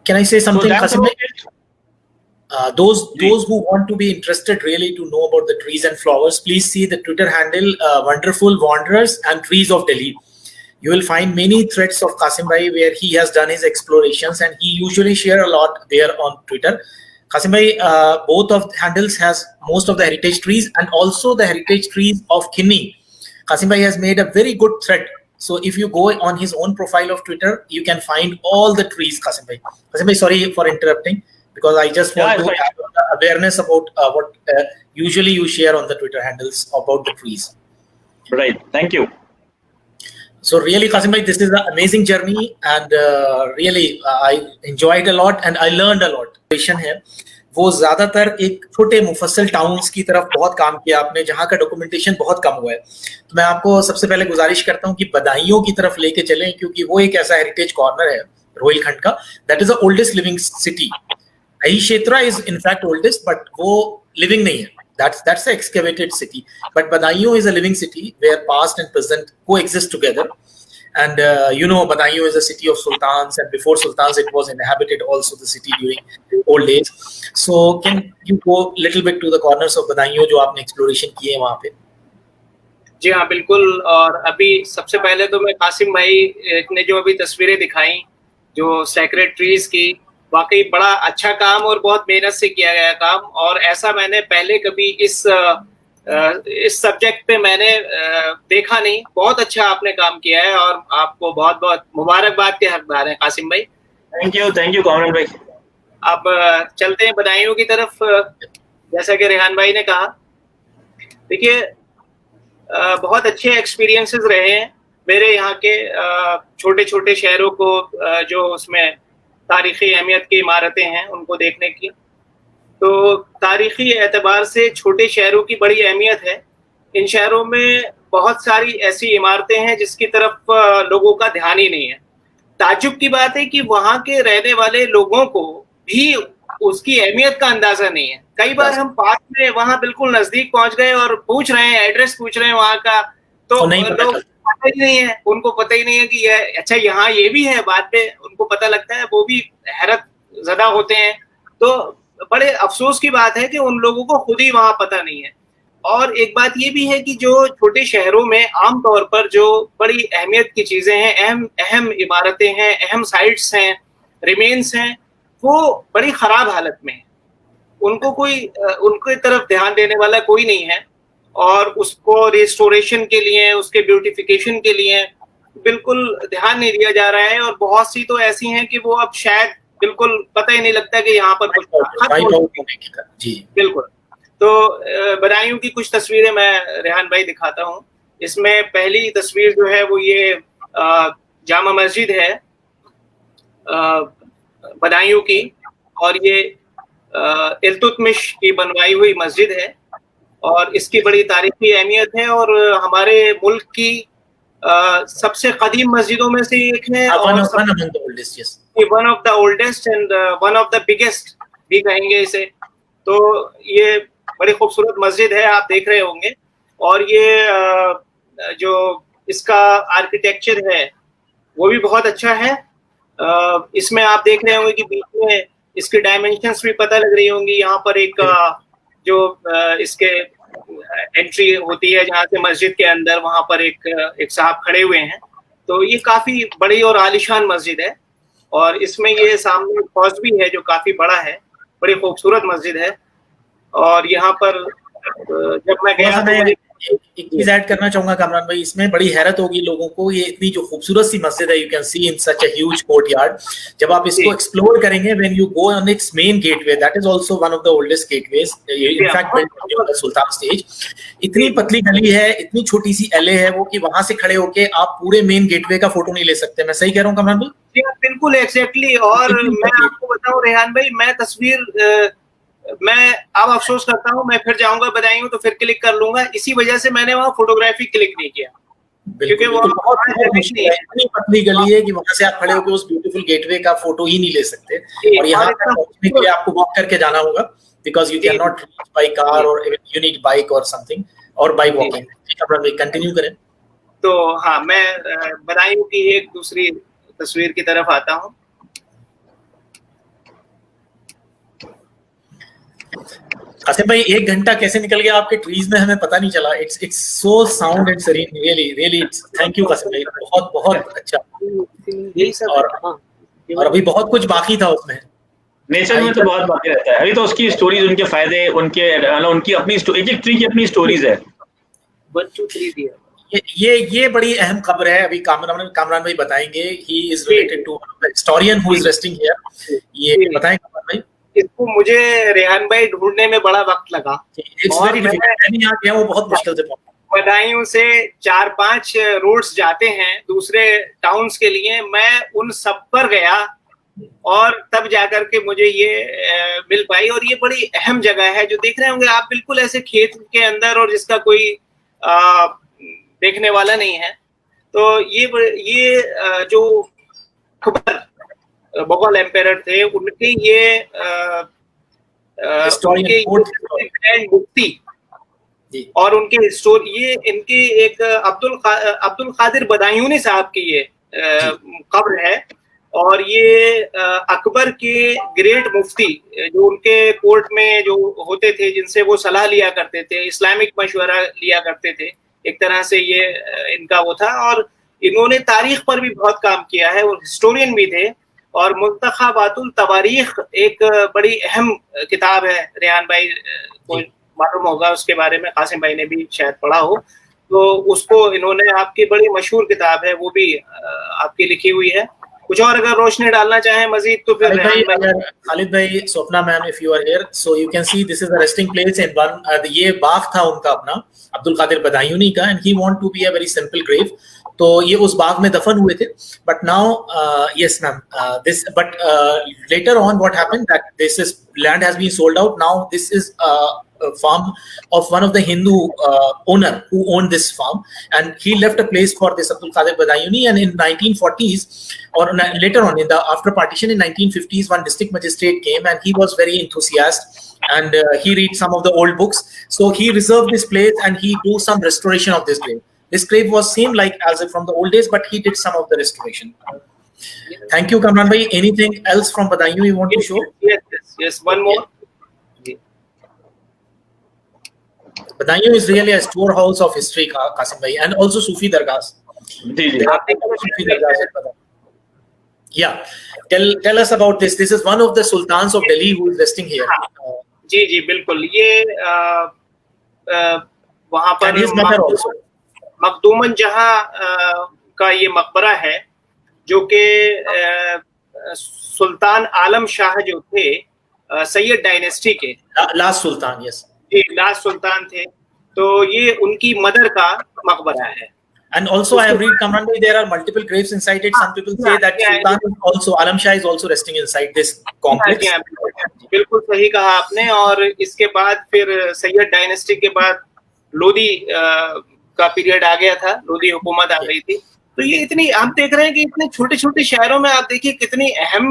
Can I say something, that's Qasim bhai? about it. Those who want to be interested really to know about the trees and flowers, please see the Twitter handle Wonderful Wanderers and Trees of Delhi. You will find many threads of Qasim bhai where he has done his explorations, and he usually share a lot there on Twitter. Qasim bhai, both of handles has most of the heritage trees and also the heritage trees of Kinni. Qasim bhai has made a very good thread. So if you go on his own profile of Twitter, you can find all the trees, Qasim bhai. Qasim bhai, sorry for interrupting, because I just want to have awareness about what usually you share on the Twitter handles about the trees. Right. Thank you. So really, Qasim bhai, this is an amazing journey, and really I enjoyed a lot and I learned a lot. है वो ज्यादातर एक छोटे मुफस्सल towns की तरफ बहुत काम किया आपने, जहाँ का डॉक्यूमेंटेशन बहुत कम हुआ है. तो मैं आपको सबसे पहले गुजारिश करता हूँ कि बदायूं की तरफ लेके चलें, क्योंकि वो एक ऐसा हेरिटेज कॉर्नर है रोहिलखंड का, that is the oldest living city. अही क्षेत्र is in fact oldest, but वो लिविंग नहीं है. That's the excavated city. But Badaयूं is a living city where past and present coexist together. And Badaयूं is a city of sultans, and before sultans it was inhabited also the city during old days. So can you go little bit to the corners of Badaयूं जो आपने exploration किए हैं वहाँ पे? जी हाँ, बिल्कुल. और अभी सबसे पहले तो मैं कासिम भाई ने जो अभी तस्वीरें दिखाई जो सैक्रेड ट्रीज की, वाकई बड़ा अच्छा काम और बहुत मेहनत से किया गया काम. और ऐसा मैंने पहले कभी इस सब्जेक्ट पे मैंने देखा नहीं. बहुत अच्छा आपने काम किया है और आपको बहुत बहुत मुबारकबाद के हकदार हैं कासिम भाई. थैंक यू कॉमरेड भाई. अब चलते हैं बदायूं की तरफ. जैसा कि रेहान भाई ने कहा, देखिए बहुत अच्छे एक्सपीरियंसेस रहे हैं मेरे यहाँ के छोटे छोटे शहरों को जो उसमें तारीखी अहमियत की इमारतें हैं उनको देखने की. तो तारीखी एतबार से छोटे शहरों की बड़ी अहमियत है. इन शहरों में बहुत सारी ऐसी इमारतें हैं जिसकी तरफ लोगों का ध्यान ही नहीं है. ताज्जुब की बात है कि वहाँ के रहने वाले लोगों को भी उसकी अहमियत का अंदाजा नहीं है. कई बार हम पास में वहाँ बिल्कुल नजदीक पहुंच गए और पूछ रहे हैं, एड्रेस पूछ रहे हैं वहाँ का, तो लोग पता ही नहीं है, उनको पता ही नहीं है कि यह अच्छा यहाँ ये भी है. बाद में उनको पता लगता है, वो भी हैरत ज़दा होते हैं. तो बड़े अफसोस की बात है कि उन लोगों को खुद ही वहाँ पता नहीं है. और एक बात ये भी है कि जो छोटे शहरों में आम तौर पर जो बड़ी अहमियत की चीज़ें हैं, अहम इमारतें हैं, अहम साइट्स हैं, रिमेन्स हैं, वो बड़ी ख़राब हालत में है. उनके तरफ ध्यान देने वाला कोई नहीं है और उसको रिस्टोरेशन के लिए, उसके ब्यूटिफिकेशन के लिए बिल्कुल ध्यान नहीं दिया जा रहा है. और बहुत सी तो ऐसी हैं कि वो अब शायद बिल्कुल पता ही नहीं लगता कि यहाँ पर कुछ जी. बिल्कुल. तो बदायूं की कुछ तस्वीरें मैं रेहान भाई दिखाता हूँ. इसमें पहली तस्वीर जो है वो ये जामा मस्जिद है बदायूं की, और ये इल्तुतमिश की बनवाई हुई मस्जिद है और इसकी बड़ी तारीखी अहमियत है और हमारे मुल्क की सबसे कदीम मस्जिदों में से एक है. One of the oldest and one of the biggest भी कहेंगे इसे. तो ये बड़ी खूबसूरत मस्जिद है, आप देख रहे होंगे. और ये जो इसका आर्किटेक्चर है वो भी बहुत अच्छा है. इसमें आप देख रहे होंगे कि बीच में इसकी डायमेंशंस भी पता लग रही होंगी. यहाँ पर एक जो इसके एंट्री होती है जहाँ से मस्जिद के अंदर, वहाँ पर एक साहब खड़े हुए हैं. तो ये काफी बड़ी और आलीशान मस्जिद है और इसमें ये सामने हौज भी है जो काफी बड़ा है. बड़ी खूबसूरत मस्जिद है. और यहाँ पर जब मैं गया तो एक चीज ऐड करना चाहूंगा कामरान भाई, इसमें बड़ी हैरत होगी लोगों को. ये इतनी जो खूबसूरत सी मस्जिद है, you can C in such a huge courtyard. जब आप इसको एक्सप्लोर करेंगे, when you go on it's main gateway, that is also one of the oldest gateways in fact built by Sultan stage. इतनी पतली गली है, इतनी छोटी सी एले है वो, कि वहां से खड़े होके आप पूरे मेन गेटवे का फोटो नहीं ले सकते. मैं सही कह रहा हूँ कामरान भाई? बिल्कुल एग्जैक्टली. और मैं आपको बताऊं रेहान भाई, मैं तस्वीर मैं अब अफसोस करता हूँ, मैं फिर जाऊंगा बदायूं तो फिर क्लिक कर लूंगा. इसी वजह से मैंने वहाँ फोटोग्राफी क्लिक नहीं किया, क्योंकि वो बहुत मुश्किल है. इतनी पतली गली है कि वहां से आप खड़े होकर उस ब्यूटीफुल गेटवे का फोटो ही नहीं ले सकते. और यहाँ तक पहुंचने के लिए आपको वॉक करके जाना होगा, because you can not reach by car और यू नीड बाइक और समथिंग, और बाय वॉकिंग. कंटिन्यू करें. तो हाँ, मैं बदायूं की एक दूसरी तस्वीर की तरफ आता हूँ. कासिम भाई 1 घंटा कैसे निकल गया आपके ट्रीज में हमें पता नहीं चला. It's so sound and serene, really. Thank you Qasim भाई, बहुत अच्छा. यही सब. और अभी बहुत कुछ बाकी था उसमें. नेचर में तो बहुत बाकी रहता है. अभी तो उसकी स्टोरीज, उनके फायदे, उनकी अपनी एक ट्री की अपनी स्टोरीज है. 1 2 3 दिया. ये बड़ी अहम खबर है. अभी कामरान भाई बताएंगे. He is related to historian who is resting here. ये बताएं कामरान भाई. इसको मुझे रेहान भाई ढूंढने में बड़ा वक्त लगा. और मैं यहाँ गया वो बहुत मुश्किल से पहुंचा. बदायूं से 4-5 रोड्स जाते हैं दूसरे टाउन्स के लिए. मैं उन सब पर गया और तब जाकर के मुझे ये मिल पाई. और ये बड़ी अहम जगह है जो देख रहे होंगे आप, बिल्कुल ऐसे खेत के अंदर और जिसका कोई देखने वाला नहीं है. तो ये जो अकबर मुगल एम्पायर थे उनके ये मुफ्ती और उनके स्टोरी, ये इनकी एक अब्दुल कादिर बदायूनी साहब की ये कब्र है. और ये अकबर के ग्रेट मुफ्ती जो उनके कोर्ट में जो होते थे, जिनसे वो सलाह लिया करते थे, इस्लामिक मशवरा लिया करते थे, एक तरह से ये इनका वो था. और इन्होंने तारीख पर भी बहुत काम किया है, वो हिस्टोरियन भी थे. और मुंतखबातुल तवारीख एक बड़ी अहम किताब है. रेहान भाई को मालूम होगा उसके बारे में, कासिम भाई ने भी शायद पढ़ा हो. तो उसको इन्होंने, आपकी बड़ी मशहूर किताब है, वो भी आपकी लिखी हुई है. कुछ और अगर रोशनी डालना चाहें मजीद तो फिर खालिद भाई, Swapna ma'am, if you are here, so you can see this is a resting place in one. ये बाग था उनका अपना, अब्दुल कादिर बदायूनी का, and he want to be a very simple grave. तो ये उस बाग में दफन हुए थे. But now yes ma'am, this but later on what happened that this is land has been sold out. Now this is farm of one of the Hindu owner who owned this farm, and he left a place for this Abdul Qadir Badayuni. And in 1940s, or later on in the after partition in 1950s, one district magistrate came and he was very enthusiastic, and he read some of the old books. So he reserved this place and he do some restoration of this grave. This grave was same like as if from the old days, but he did some of the restoration. Thank you, Kamran bhai. Anything else from Badaयूं you want to show? Yes, one more. Badaयूं is really a storehouse of history, Qasim bhai, and also Sufi dargahs. Yeah, tell us about this. This is one of the sultans of Delhi who is resting here. जी बिल्कुल. ये वहाँ पर मखदूमन जहाँ का ये मकबरा है, जो कि सुल्तान आलम शाह जो थे सैयद डायनेस्टी के लास्ट सुल्तान. यस, लास्ट सुल्तान थे. तो ये उनकी मदर का मकबरा है. And also I have read, Kamran bhai, there are multiple graves inside it. Some people say that Sultan is also, Alam Shah is also resting inside this complex. बिल्कुल सही कहा आपने. और इसके बाद फिर सैयद डायनेस्टी के बाद लोधी का पीरियड आ गया था, लोधी हुकूमत आ गई थी. तो ये इतनी, हम देख रहे हैं कि इतने छोटे छोटे शहरों में आप देखिए कितनी अहम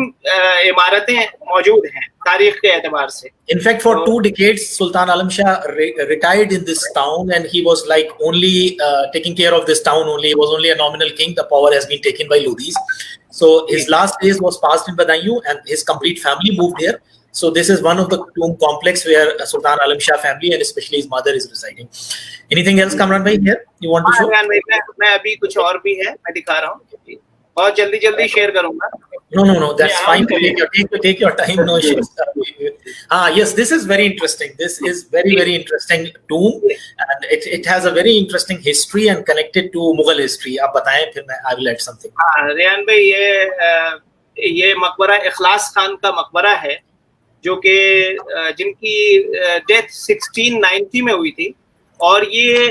इमारतें मौजूद हैं तारीख के एतबार से. In fact, for 2 decades, Sultan Alam Shah retired in this town, and he was like only taking care of this town only. He was only a nominal king. The power has been taken by Lodhis. So his last days was passed in Badaयूं, and his complete family moved here. So this is one of the tomb complex where Sultan Alam Shah family and especially his mother is residing. Anything else, Kamran bhai, here you want to show? मैं अभी कुछ और भी है, मैं दिखा रहा हूँ. बहुत जल्दी शेयर करूंगा. No, that's fine. Take your time. No issues. Yes, this is very interesting. This is very interesting tomb, and it has a very interesting history and connected to Mughal history. आप बताएं, फिर मैं I will add something. Rehan भाई, ये मकबरा इखलास खान का मकबरा है, जो कि जिनकी डेथ 1690 में हुई थी. और ये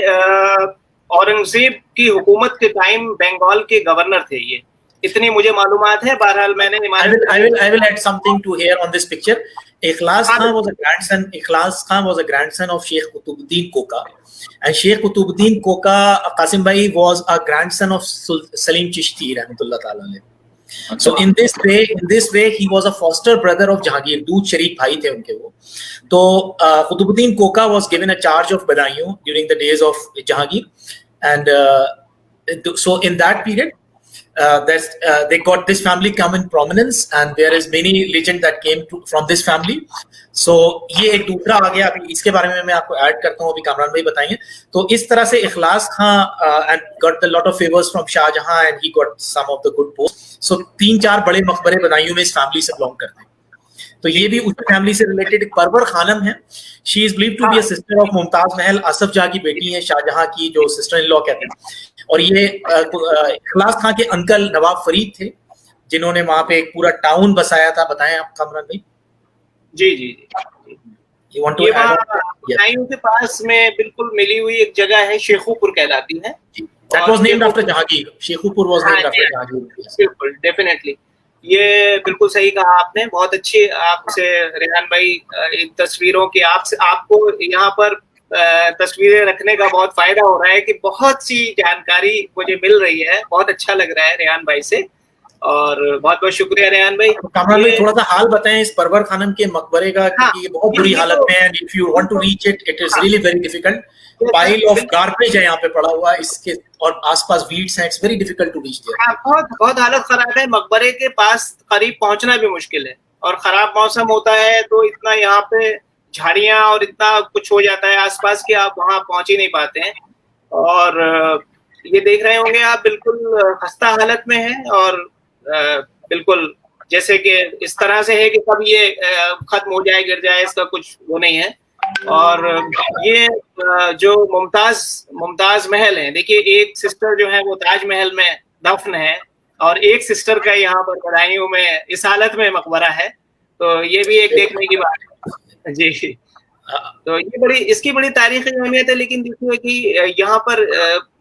औरंगजेब की हुकूमत के टाइम बंगाल के गवर्नर थे. ये इतनी मुझे मालूमात है. बहरहाल मैंने I will add something to here on this picture. Ikhlas Khan was a grandson. Ikhlas Khan was a grandson of Sheikh Qutubuddin Koka, and Sheikh Qutubuddin Koka, Qasim bhai, was a grandson of Salim Chishti rahmatullah ta'ala alayh. So in this way he was a foster brother of Jahangir. दूध शरीक भाई थे उनके वो. तो Qutubuddin Koka was given a charge of Badaयूं during the days of Jahangir, and so in that period they got this family come in prominence and there is many legend that came from this family. So ये एक दूसरा आ गया, अभी इसके बारे में मैं आपको ऐड करता हूँ, अभी कामरान भाई बताएंगे। तो इस तरह से इखलास खां and got a lot of favors from Shahjahan and he got some of the good posts. So 3-4 बड़े मकबरे बदायूं में इस फैमिली से बिलोंग करते हैं। तो ये भी उस फैमिली से रिलेटेड एक परवर खानम है। She is believed to be a sister of Mumtaz Mahal, Asaf जहां की बेटी है, शाहजहां की जो सिस्टर इन लॉ कहते हैं। और ये इखलास खां के अंकल नवाब फरीद थे जिन्होंने वहां पे एक पूरा टाउन बसाया था। बताएं आप कामरान भाई। जी जी जी, यू वांट टू बदायूं के पास में बिल्कुल मिली हुई एक जगह है, शेखुपुर कहलाती है। That was named after Jahangir. Shekhupur was named after Jahangir. बिल्कुल, डेफिनेटली, ये बिल्कुल सही कहा आपने। बहुत अच्छी आपसे रेहान भाई इन तस्वीरों की आपको यहाँ पर तस्वीरें रखने का बहुत फायदा हो रहा है कि बहुत सी जानकारी मुझे मिल रही है। बहुत अच्छा लग रहा है रेहान भाई से, और बहुत बहुत शुक्रिया रेहान भाई। कामरान भाई थोड़ा सा हाल बताएं इस परवर खानम के मकबरे का, क्योंकि ये बहुत बुरी हालत में है। If you want to reach it, it is really very difficult. Pile of garbage है यहाँ पे पड़ा हुआ है, इसके और आसपास वीड्स हैं, it's very difficult to reach there. बहुत बहुत हालत खराब है। मकबरे के पास करीब पहुंचना भी मुश्किल है, और खराब मौसम होता है तो इतना यहाँ पे झाड़ियां और इतना कुछ हो जाता है आसपास कि आप वहां पहुंच ही नहीं पाते हैं। और ये देख रहे होंगे आप, बिल्कुल खस्ता हालत में है, और बिल्कुल जैसे कि इस तरह से है कि कब ये खत्म हो जाए, गिर जाए, इसका कुछ वो नहीं है। और ये जो मुमताज महल है, देखिए एक सिस्टर जो है वो ताजमहल में दफन है, और एक सिस्टर का यहाँ पर बदायूं में इस हालत में मकबरा है। तो ये भी एक देखने की बात है जी। तो ये इसकी बड़ी तारीखी अहमियत है। लेकिन देखिए कि यहाँ पर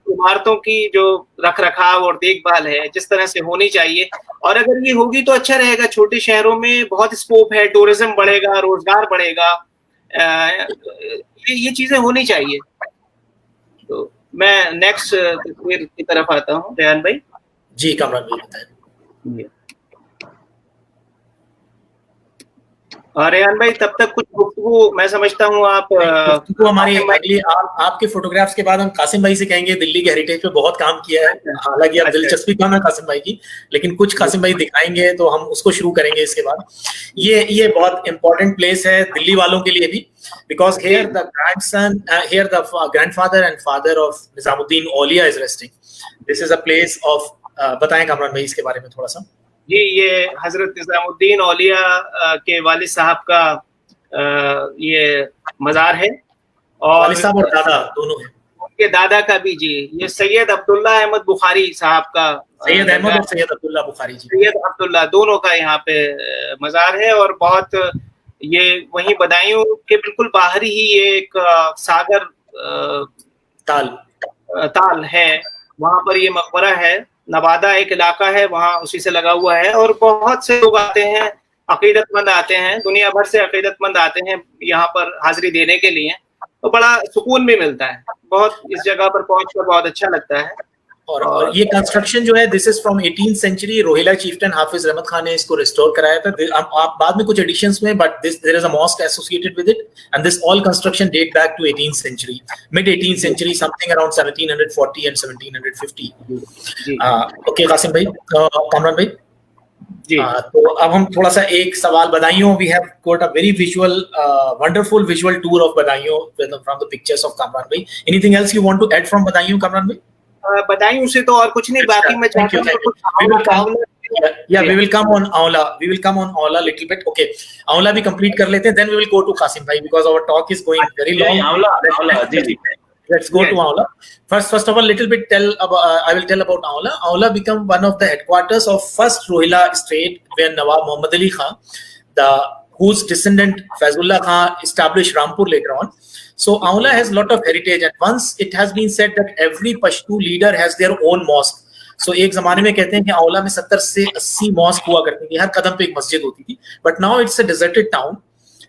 इमारतों की जो रख रखाव और देखभाल है जिस तरह से होनी चाहिए, और अगर ये होगी तो अच्छा रहेगा। छोटे शहरों में बहुत स्कोप है, टूरिज्म बढ़ेगा, रोजगार बढ़ेगा, ये चीजें होनी चाहिए। तो मैं नेक्स्ट तस्वीर की तरफ आता हूँ रेहान भाई। जी कामरान भाई बताएं। रेहान भाई तब तक कुछ गुफ्तगू मैं समझता हूँ आप हमारी अगली आपके फोटोग्राफ्स के बाद हम कासिम भाई से कहेंगे। दिल्ली के हेरिटेज पे बहुत काम किया है, हालांकि अब दिलचस्पी कम है कासिम भाई की, लेकिन कुछ कासिम भाई दिखाएंगे तो हम उसको शुरू करेंगे इसके बाद। ये बहुत इंपॉर्टेंट प्लेस है दिल्ली वालों के लिए भी, because here the grandson, here the grandfather and father of Nizamuddin Auliya is resting. This is a place of, बताएं कामरान भाई इसके बारे में थोड़ा सा। जी, ये हजरत निजामुद्दीन औलिया के वालिद साहब का ये मजार है, और वालिद साहब और दादा दोनों हैं। उनके दादा का भी जी, ये सैयद अब्दुल्ला अहमद बुखारी साहब का, सैयद अहमद और सैयद अब्दुल्ला बुखारी जी, सैयद अब्दुल्ला दोनों का यहाँ पे मजार है। और बहुत ये वहीं बदायूं के बिल्कुल बाहर ही ये एक सागर ताल है, वहां पर ये मकबरा है। नवादा एक इलाका है, वहाँ उसी से लगा हुआ है, और बहुत से लोग आते हैं, अकीदतमंद आते हैं, दुनिया भर से अकीदतमंद आते हैं यहाँ पर हाजिरी देने के लिए। तो बड़ा सुकून भी मिलता है, बहुत इस जगह पर पहुंचकर बहुत अच्छा लगता है। और ये कंस्ट्रक्शन जो है this is from 18th century. Rohilla chieftain Hafiz Rahmat Khan ने इसको रिस्टोर कराया था। आप बाद में कुछ एडिशंस में, but there is a mosque associated with it, and this all construction date back to 18th century, mid 18th century, something around 1740 and 1750। Okay Kasim भाई, कामरान भाई जी। तो अब हम थोड़ा सा एक सवाल, Badaun, we have got a very visual wonderful visual tour of Badaun from the pictures of Kamran भाई। Anything else you want to add from Badaun Kamran भाई? बदायूं से तो और कुछ नहीं, बाकी मैं चाहता हूं we will come on Aula little bit. Okay, Aula भी complete कर लेते हैं, then we will go to Qasim bhai because our talk is going very long. Aula ji. Let's go to Aula. First of all, little bit I will tell about Aula. Aula become one of the headquarters of first Rohilla state, where Nawab Muhammad Ali Khan, whose descendant Fazlullah Khan established Rampur later on. So Aula has lot of heritage, and once it has been said that every Pashtu leader has their own mosque. So एक जमाने में कहते हैं कि आंवला में 70 से 80 mask हुआ करती थी, हर कदम पे एक मस्जिद होती थी, but now it's a deserted town.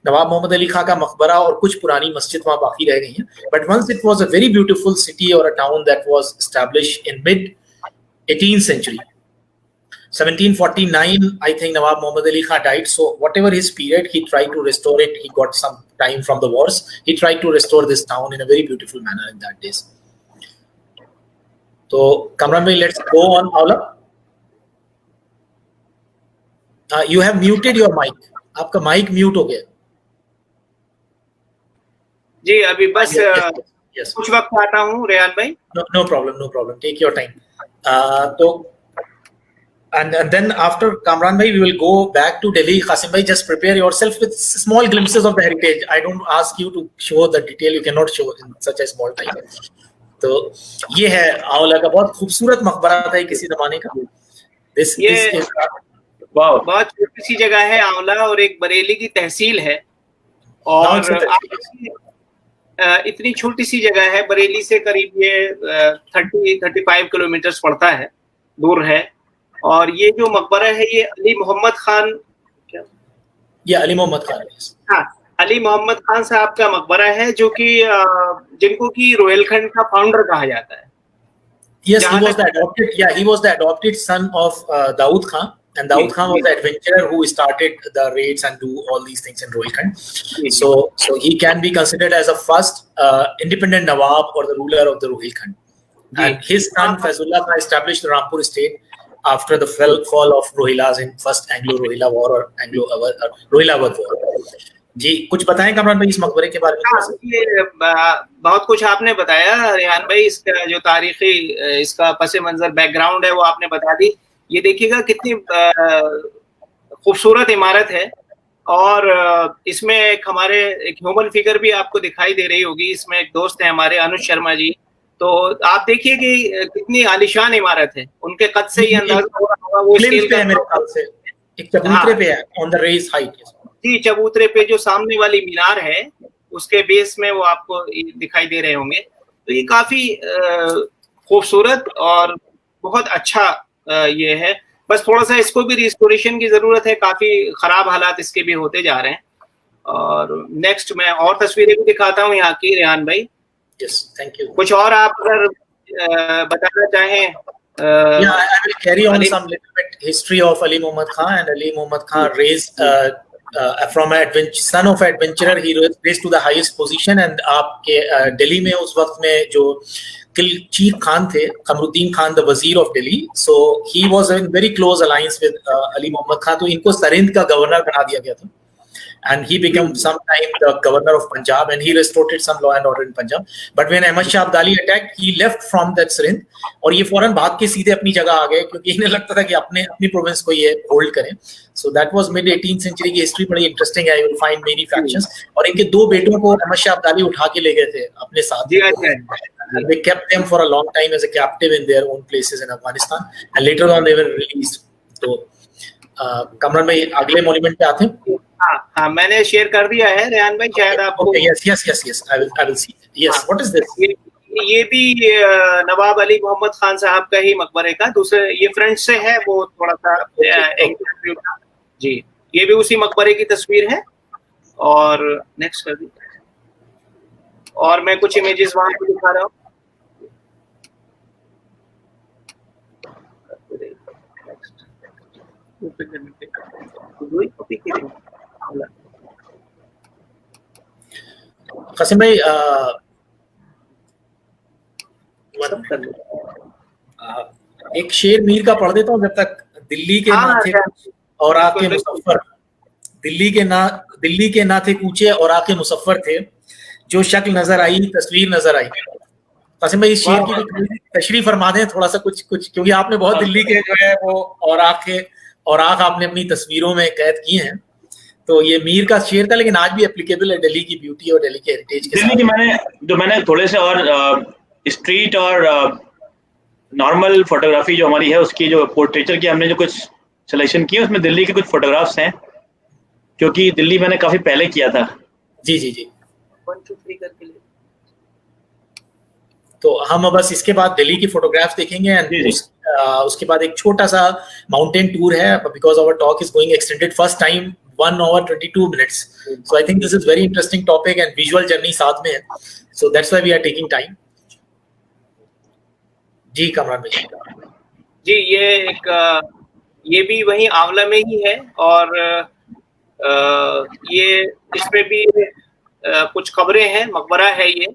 Nawab Mohammad Ali Khan का मकबरा और कुछ पुरानी मस्जिद वहां बाकी रह गई हैं, but once it was a very beautiful city और a town that was established in mid 18th century. 1749, I think Nawab Muhammad Ali Khan died. So whatever his period, he tried to restore it. He got some time from the wars. He tried to restore this town in a very beautiful manner in that days. So Kamran bhai, let's go on Aula. You have muted your mic. आपका mic mute हो गया। जी अभी बस Yes. कुछ वक्त आता हूँ रेहान भाई। No problem. Take your time. तो and then after Kamran bhai, we will go back to Delhi. Qasim bhai, just prepare yourself with small glimpses of the heritage. I don't ask you to show the detail. You cannot show in such a small time. तो ये है आंवला का बहुत खूबसूरत मकबरा था किसी जमाने का। This is wow. बहुत छोटी सी जगह है आंवला और एक बरेली की तहसील है और इतनी छोटी सी जगह है, बरेली से करीब ये 30-35 किलोमीटर पड़ता है, दूर है। और ये जो मकबरा है ये अली मोहम्मद खान, क्या ये अली मोहम्मद खान, हाँ अली मोहम्मद खान साहब का मकबरा है जो कि जिनको कि रोहिलखंड का फाउंडर कहा जाता है। Yes, he was the adopted son of Daud Khan, and Daud Khan was the adventurer who started the raids and do all these things in Rohilkhand. So he can be considered as a first independent Nawab or the ruler of the Rohilkhand. And his son Fazullah Khan established the Rampur state after the fall of Rohilas in first Anglo-Rohila war or Rohila-Awadh war. जी कुछ बताएं कमरान भाई इस मकबरे के बारे में? ये बहुत कुछ आपने बताया रेहान भाई, इसका जो तारीखी इसका पसे मंजर बैकग्राउंड है वो आपने बता दी। ये देखिएगा कितनी खूबसूरत इमारत है और इसमें हमारे एक ह्यूमन फिगर भी आपको दिखाई दे रही होगी। इसमें एक दोस्त है हमारे अनुज शर्मा जी, तो आप देखिए कि कितनी आलिशान इमारत है, उनके कद से ही अंदाजा हो रहा होगा वो स्केल का मेरे ख्याल से एक चबूतरे पे है ऑन द रेज हाइट। जी चबूतरे पे जो सामने वाली मीनार है उसके बेस में वो आपको दिखाई दे रहे होंगे। तो ये काफी खूबसूरत और बहुत अच्छा ये है, बस थोड़ा सा इसको भी रिस्टोरेशन की जरूरत है, काफी खराब हालात इसके भी होते जा रहे हैं। और नेक्स्ट मैं और तस्वीरें भी दिखाता हूँ यहाँ की रेहान भाई। Yes, thank you. कुछ और आप अगर बताना चाहें? Yeah, I will carry on some little bit history of Ali Muhammad Khan. And Ali Muhammad Khan raised from an son of adventurer, he raised to the highest position. And आपके दिल्ली में उस वक्त में जो चीर खान थे, Kamruddin Khan, the wazir of Delhi, so he was in very close alliance with Ali Muhammad Khan. तो इनको सरिंद का गवर्नर बना दिया गया था. And he became sometime the governor of Punjab, and he restored some law and order in Punjab. But when Ahmad Shah Abdali attacked, he left from that Sindh, और ये फौरन भाग के सीधे अपनी जगह आ गए क्योंकि इन्हें लगता था कि अपनी प्रोविंस को ये होल्ड करें. So that was mid 18th century की हिस्ट्री बड़ी इंटरेस्टिंग है. You will find many factions. और इनके दो बेटों को अहमद शाह अब्दाली उठा के ले गए थे अपने साथ. And they kept them for a long time as a captive in their own places in Afghanistan, and later on they were released. तो कमरान भाई अगले मॉन्यूमेंट पे आते हैं. हाँ मैंने शेयर कर दिया है रेहान भाई, शायद आपको. Yes, I will see. Yes, what is this? ये भी नवाब अली मोहम्मद खान साहब का ही मकबरे का दूसरे, ये फ्रंट से है, वो थोड़ा सा एंगल था जी. ये भी उसी मकबरे की तस्वीर है. और नेक्स्ट कर दी, और मैं कुछ इमेजेस वहां पे दिखा रहा हूँ. कासिम भाई एक शेर मीर का पढ़ देता हूँ जब तक. दिल्ली के ना थे और आके मुसफ्फर, दिल्ली के ना थे कूचे और आके मुसफ्फर थे, जो शक्ल नजर आई तस्वीर नजर आई. कासिम भाई इस शेर की भी तशरीह फरमा दें थोड़ा सा कुछ क्योंकि आपने बहुत दिल्ली के जो है वो और आँख आपने अपनी तस्वीरों में कैद किए हैं. तो ये मीर का शेर था लेकिन आज भी एप्लीकेबल है दिल्ली की ब्यूटी और दिल्ली के हेरिटेज के साथ. मैंने थोड़े से और स्ट्रीट और नॉर्मल फोटोग्राफी जो हमारी है उसकी जो पोर्ट्रेचर की हमने जो कुछ सिलेक्शन किया उसमें दिल्ली के कुछ फोटोग्राफ्स हैं क्योंकि दिल्ली मैंने काफी पहले किया था. जी 1 2 3 करके ले. तो हम बस इसके बाद दिल्ली की फोटोग्राफ्स देखेंगे एंड उसके बाद एक छोटा सा माउंटेन टूर है because our talk is going extended first time 1 hour 22 minutes. So I think this is very interesting topic and visual journey साथ में है. So that's why we are taking time. जी कमरान भाई. जी ये भी वही आंवला में ही है और ये इसमें भी कुछ कब्रें हैं, मकबरा है ये.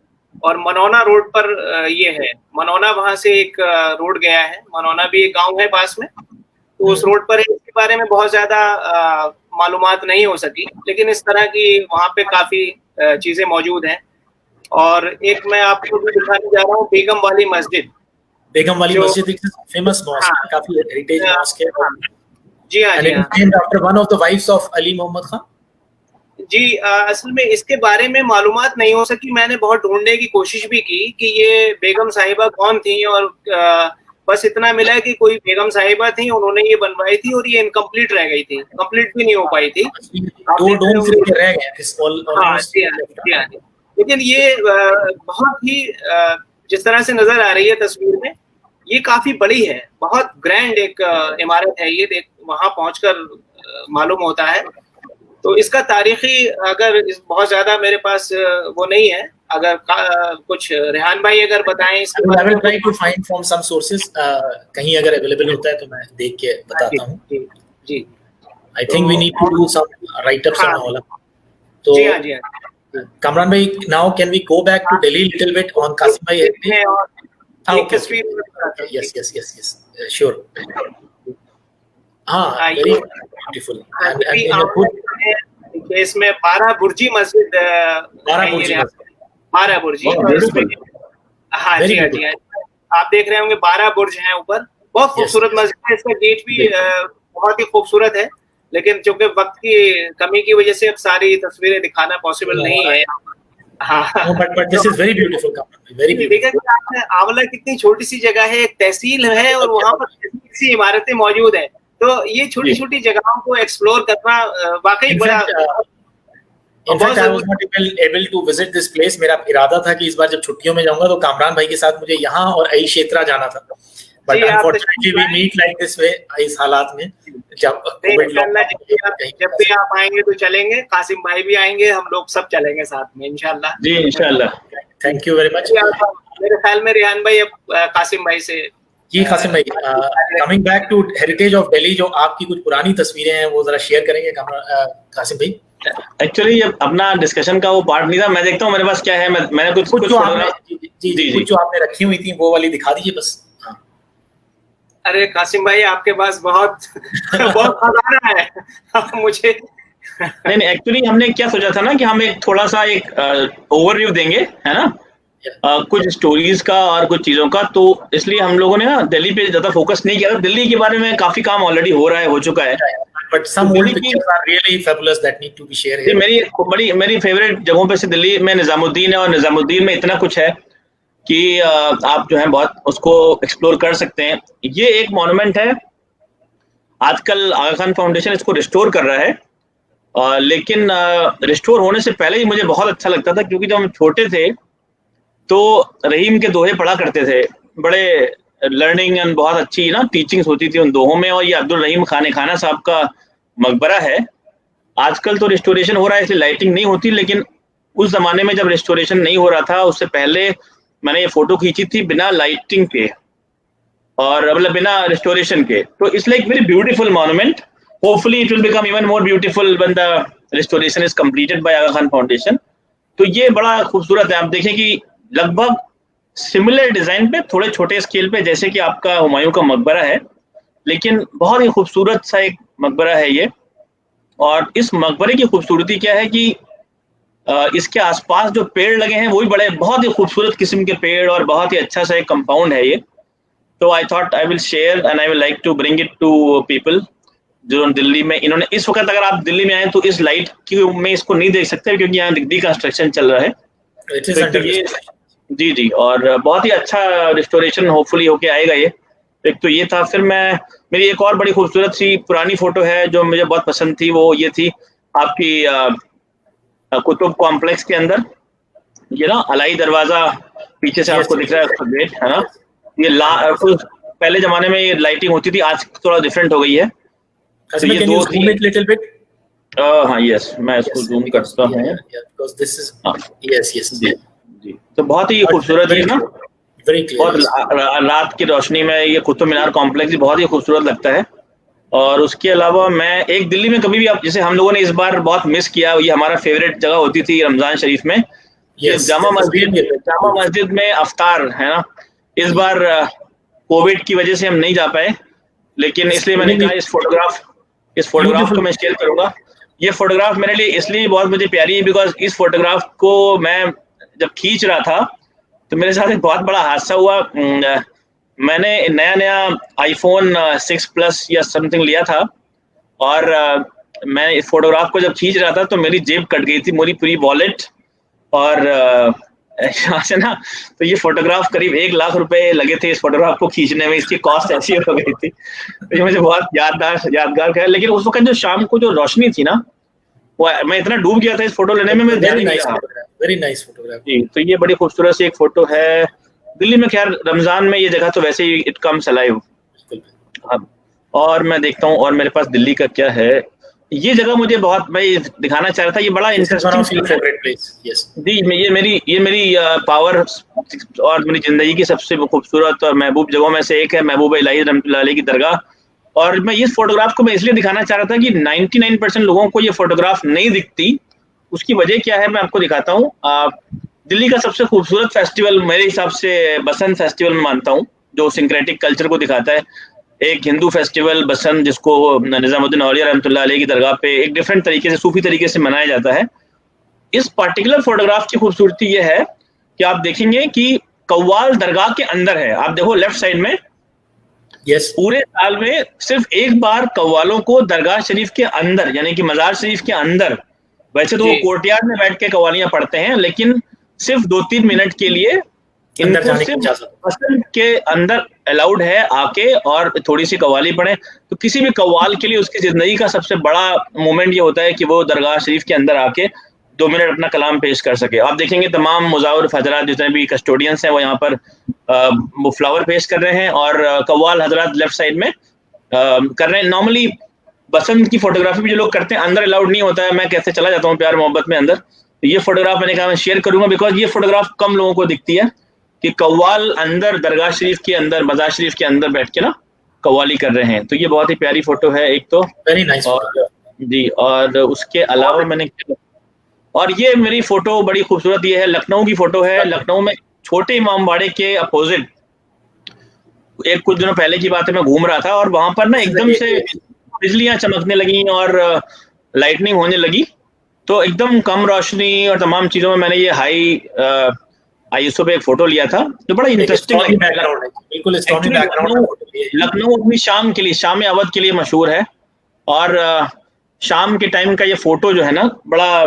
और मनौना रोड पर ये है, मनौना वहां से एक रोड गया है, मनौना भी एक गांव है पास में. तो उस रोड पर इसके बारे में बहुत ज्यादा मालूमात नहीं हो सकी, लेकिन इस तरह की वहाँ पे काफी चीजें मौजूद हैं। और एक मैं आपको भी दिखाने जा रहा हूँ, बेगम वाली मस्जिद। बेगम वाली मस्जिद एक फेमस मॉस्क, काफी हेरिटेज मॉस्क है। जी हाँ, जी हाँ। After one of the wifes of Ali Mohammad Khan. जी, असल में इसके बारे में मालूमात नहीं हो सकी। मैंने बहुत ढूंढने की कोशिश भी की कि ये बेगम साहिबा कौन थी, और बस इतना मिला कि कोई बेगम साहिबा थी, उन्होंने ये बनवाई थी और ये इनकम्प्लीट रह गई थी, कंप्लीट भी नहीं हो पाई थी। दो डोम सिर्फ रह गए। हाँ, जी हाँ। लेकिन ये बहुत ही जिस तरह से नजर आ रही है तस्वीर में, ये काफी बड़ी है, बहुत ग्रैंड एक इमारत है ये, वहां पहुंचकर मालूम होता है। तो इसका तारीखी अगर बहुत ज्यादा मेरे पास वो नहीं है, अगर कुछ रेहान भाई अगर बताएं इसके बारे में। Try to find from some sources, कहीं अगर अवेलेबल होता है तो मैं देख के बताता हूं। जी, I think we need to do some write ups on all. तो जी हाँ। कामरान भाई, now can we go back to Delhi little bit on Qasim भाई? Yes, sure. हाँ, वेरी ब्यूटीफुल। इसमें 12 बुर्जी मस्जिद, 12 बुर्जी। हाँ जी, आप देख रहे होंगे 12 बुर्ज हैं ऊपर, बहुत खूबसूरत मस्जिद है। इसका गेट भी बहुत ही खूबसूरत है, लेकिन चूंकि वक्त की कमी की वजह से अब सारी तस्वीरें दिखाना पॉसिबल नहीं है। हाँ, but this is very beautiful, very beautiful. आंवला कितनी छोटी सी जगह है, एक तहसील है, और वहाँ पर सी इमारतें मौजूद है। तो ये छोटी छोटी जगहों को एक्सप्लोर करना वाकई बड़ा। In fact I was not able to visit this place. मेरा इरादा था कि इस बार जब छुट्टियों में जाऊंगा तो कामरान भाई के साथ मुझे यहाँ और आई क्षेत्रा जाना था, but unfortunately we meet like this way इस हालात में। जब भी आप आएंगे तो चलेंगे, कासिम भाई भी आएंगे, हम लोग सब चलेंगे साथ में इंशाल्लाह। जी इंशाल्लाह। Thank you very much. मेरे ख्याल में रेहान भाई अब कासिम भाई से। जी कासिम भाई, coming back to heritage of Delhi, जो आपकी कुछ पुरानी तस्वीरें हैं वो जरा शेयर करेंगे कासिम भाई? एक्चुअली अपना डिस्कशन का वो पार्ट नहीं था, मैं देखता हूँ मेरे पास क्या है। मैंने कुछ जो आपने रखी हुई थी वो वाली दिखा दीजिए बस। अरे कासिम भाई, आपके पास बहुत बहुत खजाना है। मुझे नहीं, एक्चुअली हमने क्या सोचा था ना कि हम एक थोड़ा सा एक ओवरव्यू देंगे, है ना, कुछ स्टोरीज का और कुछ चीजों का। तो इसलिए हम लोगों ने ना दिल्ली पे ज्यादा फोकस नहीं किया। दिल्ली के बारे में काफी काम ऑलरेडी हो चुका है, but some old pictures are really fabulous that need to be share here. मेरी फेवरेट जगहों पे से दिल्ली में निजामुद्दीन है, और निजामुद्दीन में इतना कुछ है कि आप जो है बहुत उसको एक्सप्लोर कर सकते हैं। ये एक मॉन्यूमेंट है, आजकल आगा खान फाउंडेशन इसको रिस्टोर कर रहा है, लेकिन रिस्टोर होने से पहले ही मुझे बहुत अच्छा लगता था, क्योंकि जब हम छोटे थे तो रहीम के दोहे पढ़ा करते थे, बड़े लर्निंग एंड बहुत अच्छी ना टीचिंग्स होती थी उन दोहों में। और ये अब्दुल रहीम खाना साहब का मकबरा है। आजकल तो रिस्टोरेशन हो रहा है इसलिए लाइटिंग नहीं होती, लेकिन उस जमाने में जब रिस्टोरेशन नहीं हो रहा था उससे पहले मैंने ये फोटो खींची थी बिना लाइटिंग के, और मतलब बिना रिस्टोरेशन के। तो इसलिए एक very beautiful monument. Hopefully it will become even more beautiful when the restoration is completed by Aga Khan foundation. तो ये बड़ा खूबसूरत है। आप देखें कि लगभग सिमिलर डिजाइन पे, थोड़े छोटे स्केल पे, जैसे कि आपका हुमायूं का मकबरा है, लेकिन बहुत ही खूबसूरत सा एक मकबरा है ये। और इस मकबरे की खूबसूरती क्या है कि इसके आसपास जो पेड़ लगे हैं वो भी बड़े बहुत ही खूबसूरत किस्म के पेड़, और बहुत ही अच्छा सा एक कंपाउंड है ये। तो I thought I will share and I will like to bring it to people जो दिल्ली में। इन्होंने इस वक्त, अगर आप दिल्ली में आए तो इस लाइट की में इसको नहीं देख सकते क्योंकि यहाँ रिकंस्ट्रक्शन चल रहा है। जी, और बहुत ही अच्छा रिस्टोरेशन होपफुली होके आएगा ये। एक तो ये था। फिर मेरी एक और बड़ी खूबसूरत सी पुरानी फोटो है जो मुझे बहुत पसंद थी, वो ये थी आपकी कुतुब कॉम्प्लेक्स के अंदर, ये ना अलाई दरवाजा पीछे से आपको दिख रहा है, गेट है ना। ये पहले जमाने में ये लाइटिंग होती थी, आज थोड़ा डिफरेंट हो गई है। तो ये दो थी। हाँ यस, मैं इसको जूम करता हूँ। जी, तो बहुत ही खूबसूरत है ना, और रात की रोशनी में ये कुतुब मीनार कॉम्प्लेक्स भी बहुत ही खूबसूरत लगता है। और उसके अलावा मैं एक दिल्ली में कभी भी, आप जैसे हम लोगों ने इस बार बहुत मिस किया, ये हमारा फेवरेट जगह होती थी रमजान शरीफ में, जामा मस्जिद में अफ्तार है ना। इस बार कोविड की वजह से हम नहीं जा पाए, लेकिन इसलिए मैंने कहा इस फोटोग्राफ को मैं शेयर करूंगा। ये फोटोग्राफ मेरे लिए इसलिए बहुत मुझे प्यारी है बिकॉज इस फोटोग्राफ को मैं जब खींच रहा था तो मेरे साथ एक बहुत बड़ा हादसा हुआ। मैंने नया आईफोन 6 प्लस या समथिंग लिया था और मैं इस फोटोग्राफ को जब खींच रहा था तो मेरी जेब कट गई थी, मेरी पूरी वॉलेट और यहाँ से ना, तो ये फोटोग्राफ करीब 1 लाख रुपए लगे थे इस फोटोग्राफ को खींचने में, इसकी कॉस्ट ऐसी हो गई थी। तो ये मुझे बहुत यादगार है। लेकिन उस वक्त जो शाम को जो रोशनी थी ना, वो मैं इतना डूब गया था इस फोटो लेने में, मैं ध्यान नहीं रहा। वेरी नाइस फोटोग्राफ जी, तो ये बड़ी खूबसूरत सी एक फोटो है दिल्ली में। खैर रमजान में ये जगह तो वैसे ही इट कम्स अलाइव। और मैं देखता हूँ और मेरे पास दिल्ली का क्या है, ये जगह मुझे बहुत मैं दिखाना चाह रहा था, ये बड़ा इंटरेस्टिंग जी। ये मेरी पावर और मेरी जिंदगी की सबसे खूबसूरत और महबूब जगहों में से एक है, महबूबा इलाही रहमतुल्लाह अलैह की दरगाह। और मैं इस फोटोग्राफ को मैं इसलिए दिखाना चाह रहा था कि 99% लोगों को ये फोटोग्राफ नहीं दिखती। उसकी वजह क्या है मैं आपको दिखाता हूँ। दिल्ली का सबसे खूबसूरत फेस्टिवल मेरे हिसाब से बसंत फेस्टिवल में मानता हूँ, जो सिंक्रेटिक कल्चर को दिखाता है। एक हिंदू फेस्टिवल बसंत जिसको निजामुद्दीन औलिया रहमतुल्लाह अलैह की दरगाह पे एक डिफरेंट तरीके से, सूफी तरीके से मनाया जाता है। इस पर्टिकुलर फोटोग्राफ की खूबसूरती ये है कि आप देखेंगे कि कव्वाल दरगाह के अंदर है। आप देखो लेफ्ट साइड में, पूरे साल में सिर्फ एक बार कव्वालों को दरगाह शरीफ के अंदर, यानी कि मजार शरीफ के अंदर, वैसे तो वो कोर्टयार्ड में बैठ के कव्वालियां पढ़ते हैं, लेकिन सिर्फ 2-3 मिनट के लिए इनको सिर्फ बसंत के अंदर अलाउड है आके और थोड़ी सी कव्वाली पढ़े। तो किसी भी कव्वाल के लिए उसकी जिंदगी का सबसे बड़ा मोमेंट ये होता है कि वो दरगाह शरीफ के अंदर आके 2 मिनट अपना कलाम पेश कर सके। आप देखेंगे तमाम मुजावर हजरात जितने भी कस्टोडियंस हैं वो यहाँ पर वो फ्लावर पेश कर रहे हैं और कव्वाल हजरात लेफ्ट साइड में कर रहे हैं। नॉर्मली बसंत की फोटोग्राफी भी जो लोग करते हैं अंदर अलाउड नहीं होता है, मैं कैसे चला जाता हूँ प्यार मोहब्बत में अंदर। तो ये फोटोग्राफ मैंने कहा मैं शेयर करूंगा बिकॉज ये फोटोग्राफ कम लोगों को दिखती है कि कव्वाल अंदर दरगाह शरीफ के अंदर, मजार शरीफ के अंदर बैठ के ना कव्वाली कर रहे हैं। तो ये बहुत ही प्यारी फोटो है एक तो, वेरी नाइस जी। और उसके अलावा मैंने, और ये मेरी फोटो बड़ी खूबसूरत ये है, लखनऊ की फोटो है। लखनऊ में छोटे इमाम बाड़े के अपोजिट एक कुछ दिनों पहले की बात है, मैं घूम रहा था और वहां पर ना एकदम से बिजलियां चमकने लगी और लाइटनिंग होने लगी। तो एकदम कम रोशनी और तमाम चीजों में मैंने ये हाई आईएसओ पे एक फोटो लिया था जो बड़ा इंटरेस्टिंग लखनऊ अपनी शाम के लिए, शाम अवध के लिए मशहूर है और शाम के टाइम का ये फोटो जो है ना बड़ा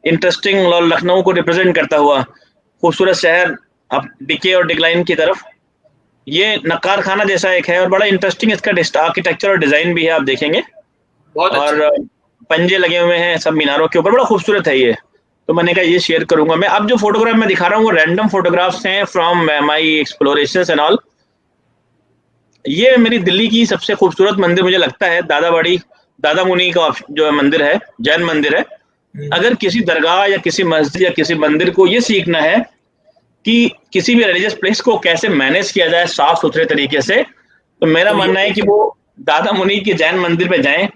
इंटरेस्टिंग और लखनऊ को रिप्रेजेंट करता हुआ खूबसूरत शहर अब डिके और डिक्लाइन की तरफ। ये नक्कार खाना जैसा एक है और बड़ा इंटरेस्टिंग इसका आर्किटेक्चर और डिजाइन भी है, आप देखेंगे बहुत और पंजे लगे हुए हैं सब मीनारों के ऊपर, बड़ा खूबसूरत है ये। तो मैंने कहा ये शेयर करूंगा मैं। अब जो फोटोग्राफ मैं दिखा रहा हूँ वो रैंडम फोटोग्राफ्स हैं from my explorations and all. ये मेरी दिल्ली की सबसे खूबसूरत मंदिर मुझे लगता है दादा मुनी का जो मंदिर है, जैन मंदिर है। अगर किसी दरगाह या किसी मस्जिद या किसी मंदिर को ये सीखना है कि किसी भी रिलीजियस प्लेस को कैसे मैनेज किया जाए साफ सुथरे तरीके से, तो मेरा मानना है कि वो दादा मुनि के जैन मंदिर में जाएं।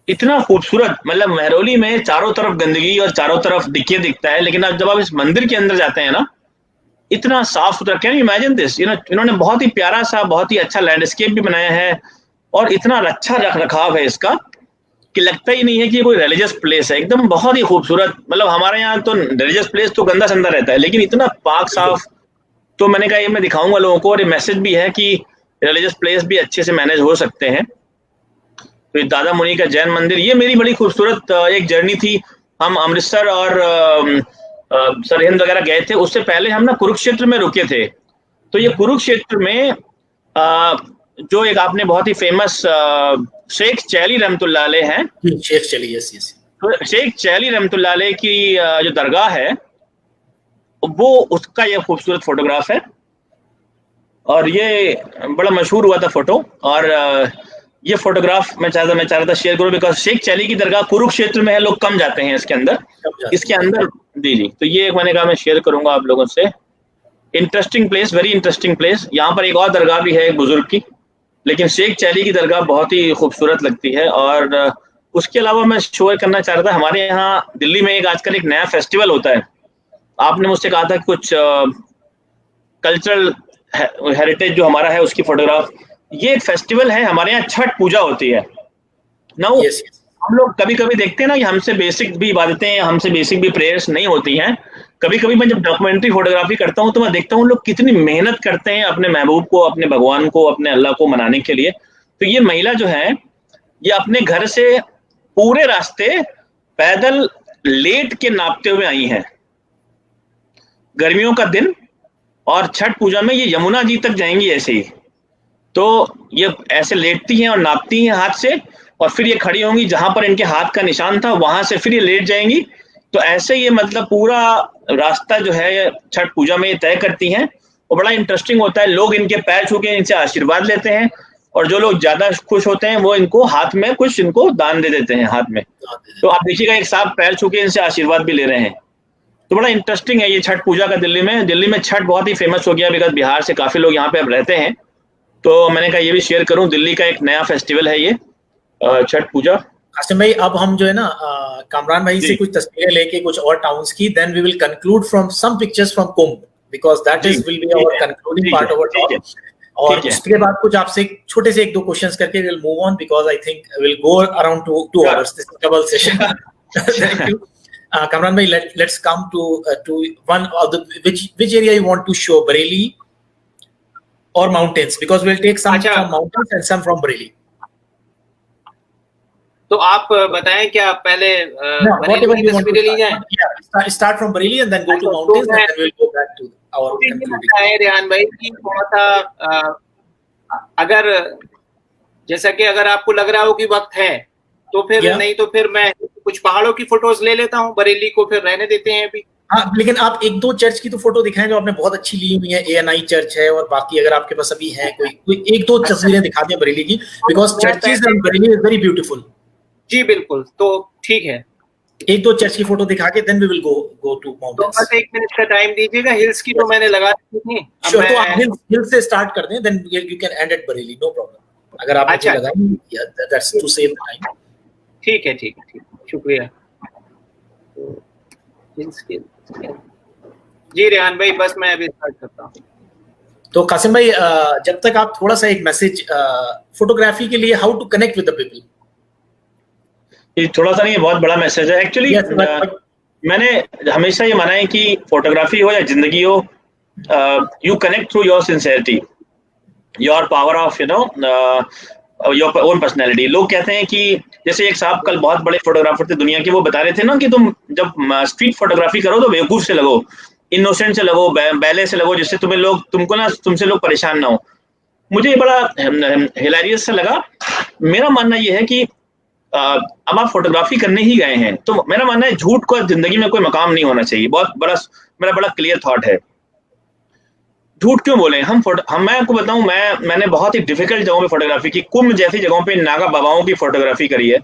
इतना खूबसूरत, मतलब महरौली में चारों तरफ गंदगी और चारों तरफ डिक्के दिखता है, लेकिन जब आप इस मंदिर के अंदर जाते हैं ना, इतना साफ सुथरा, कैन यू इमेजिन दिस, इन्होंने बहुत ही प्यारा सा, बहुत ही अच्छा लैंडस्केप भी बनाया है और इतना अच्छा रख रखाव है इसका कि लगता ही नहीं है कि ये कोई रिलीजियस प्लेस है। एकदम बहुत ही खूबसूरत, मतलब हमारे यहाँ तो रिलीजियस प्लेस तो गंदा संदा रहता है, लेकिन इतना पाक साफ। तो मैंने कहा ये मैं दिखाऊंगा लोगों को और ये मैसेज भी है कि रिलीजियस प्लेस भी अच्छे से मैनेज हो सकते हैं। तो दादा मुनि का जैन मंदिर, ये मेरी बड़ी खूबसूरत एक जर्नी थी। हम अमृतसर और सरहिंद वगैरह गए थे, उससे पहले हम ना कुरुक्षेत्र में रुके थे। तो ये कुरुक्षेत्र में जो एक आपने बहुत ही फेमस शेख चैली रहमतुल्लाह अलैह हैं, शेख चैली, यस। तो शेख चैली रहमतुल्लाह अलैह की जो दरगाह है वो, उसका ये खूबसूरत फोटोग्राफ है और ये बड़ा मशहूर हुआ था फोटो। और ये फोटोग्राफ मैं चाह रहा था शेयर करूं बिकॉज शेख चैली की दरगाह कुरुक्षेत्र में है, लोग कम जाते हैं इसके अंदर जी। तो ये मैंने कहा मैं शेयर करूंगा आप लोगों से। Interesting place, very interesting place. यहाँ पर एक और दरगाह भी है एक बुजुर्ग की, लेकिन शेख चैली की दरगाह बहुत ही खूबसूरत लगती है। और उसके अलावा मैं शो करना चाह रहा था, हमारे यहाँ दिल्ली में एक आजकल एक नया फेस्टिवल होता है। आपने मुझसे कहा था कुछ कल्चरल हेरिटेज जो हमारा है उसकी फोटोग्राफ ये एक फेस्टिवल है, हमारे यहाँ छठ पूजा होती है ना। हम लोग कभी कभी देखते हैं ना कि हमसे बेसिक भी इबादतें, हमसे बेसिक भी प्रेयर्स नहीं होती हैं। कभी कभी मैं जब डॉक्यूमेंट्री फोटोग्राफी करता हूँ तो मैं देखता हूँ लोग कितनी मेहनत करते हैं अपने महबूब को, अपने भगवान को, अपने अल्लाह को मनाने के लिए। तो ये महिला जो है ये अपने घर से पूरे रास्ते पैदल लेट के नापते हुए आई हैं, गर्मियों का दिन, और छठ पूजा में ये यमुना जी तक जाएंगी ऐसे ही। तो ये ऐसे लेटती हैं और नापती हैं हाथ से, और फिर ये खड़ी होंगी जहां पर इनके हाथ का निशान था वहां से फिर ये लेट जाएंगी। तो ऐसे ये मतलब पूरा रास्ता जो है छठ पूजा में ये तय करती हैं, और बड़ा इंटरेस्टिंग होता है। लोग इनके पैर छू के इनसे आशीर्वाद लेते हैं, और जो लोग ज्यादा खुश होते हैं वो इनको हाथ में कुछ इनको दान दे देते हैं हाथ में। तो आप देखिएगा एक साहब पैर छू के इनसे आशीर्वाद भी ले रहे हैं। तो बड़ा इंटरेस्टिंग है ये छठ पूजा का। दिल्ली में छठ बहुत ही फेमस हो गया, बिकॉज बिहार से काफी लोग यहाँ पे अब रहते हैं। तो मैंने कहा ये भी शेयर करूं, दिल्ली का एक नया फेस्टिवल है ये छठ पूजा। कासिम भाई, अब हम जो है ना कामरान भाई से कुछ तस्वीरें लेके कुछ और टाउन्स की, then we will conclude from some pictures from Kumbh, because that is will be our concluding part of our talk. और उसके बाद कुछ आपसे छोटे से एक दो क्वेश्चंस करके will move on, because I think will go around 2 hours this double session. Thank you Kamran bhai, let's come to one of the which area you want to show, Bareilly or mountains, because we'll take some from mountains and some from Bareilly. तो आप बताएं क्या पहले बरेली की तस्वीरें ली जाएं? Yeah, start from Bareilly and then go to mountains and then we'll go back to our concluding. Rehan भाई की थोड़ा सा अगर जैसा कि अगर आपको लग रहा हो कि वक्त है तो फिर नहीं तो फिर मैं कुछ पहाड़ों की फोटोज ले लेता हूँ, बरेली को फिर रहने देते हैं अभी। हाँ, लेकिन आप एक दो चर्च की तो फोटो दिखाएं जो आपने बहुत अच्छी ली हुई है। ANI चर्च है, और बाकी अगर आपके पास अभी है कोई एक दो तस्वीरें दिखा दें बरेली की, because churches in Bareilly is very beautiful. जी बिल्कुल, तो ठीक है, एक दो चर्च की फोटो दिखा के then we will go to mountains. तो बस 1 मिनट का टाइम दीजिएगा। हिल्स की तो मैंने लगा दी थी। श्योर, तो आप हिल्स से स्टार्ट कर दें, then you can end at Bareilly, no problem. अगर आप मुझे लगाएंगे, दैट्स टू सेव टाइम। ठीक है, शुक्रिया। जी रेहान भाई, बस मैं अभी स्टार्ट करता हूँ। तो कासिम भाई, जब तक आप थोड़ा सा एक मैसेज फोटोग्राफी के लिए, how to connect with the people. ये थोड़ा सा नहीं, बहुत बड़ा मैसेज है एक्चुअली। मैंने हमेशा ये माना है कि फोटोग्राफी हो या जिंदगी हो, you connect through your sincerity, your power of your own personality. लोग कहते हैं कि जैसे एक साहब कल बहुत बड़े फोटोग्राफर थे दुनिया के, वो बता रहे थे ना कि तुम जब स्ट्रीट फोटोग्राफी करो तो बेवकूफ से लगो, इनोसेंट से लगो, बैले से लगो, जिससे तुमसे लोग परेशान ना हो। मुझे ये बड़ा हिलेरियस सा लगा। मेरा मानना ये है कि अब आप फोटोग्राफी करने ही गए हैं, तो मेरा मानना है झूठ को जिंदगी में कोई मकाम नहीं होना चाहिए। बहुत बड़ा मेरा बड़ा क्लियर थॉट है। झूठ क्यों बोले हम मैं आपको बताऊं, मैंने बहुत ही डिफिकल्ट जगहों पे फोटोग्राफी की। कुंभ जैसी जगहों पे नागा बाबाओं की फोटोग्राफी करी है,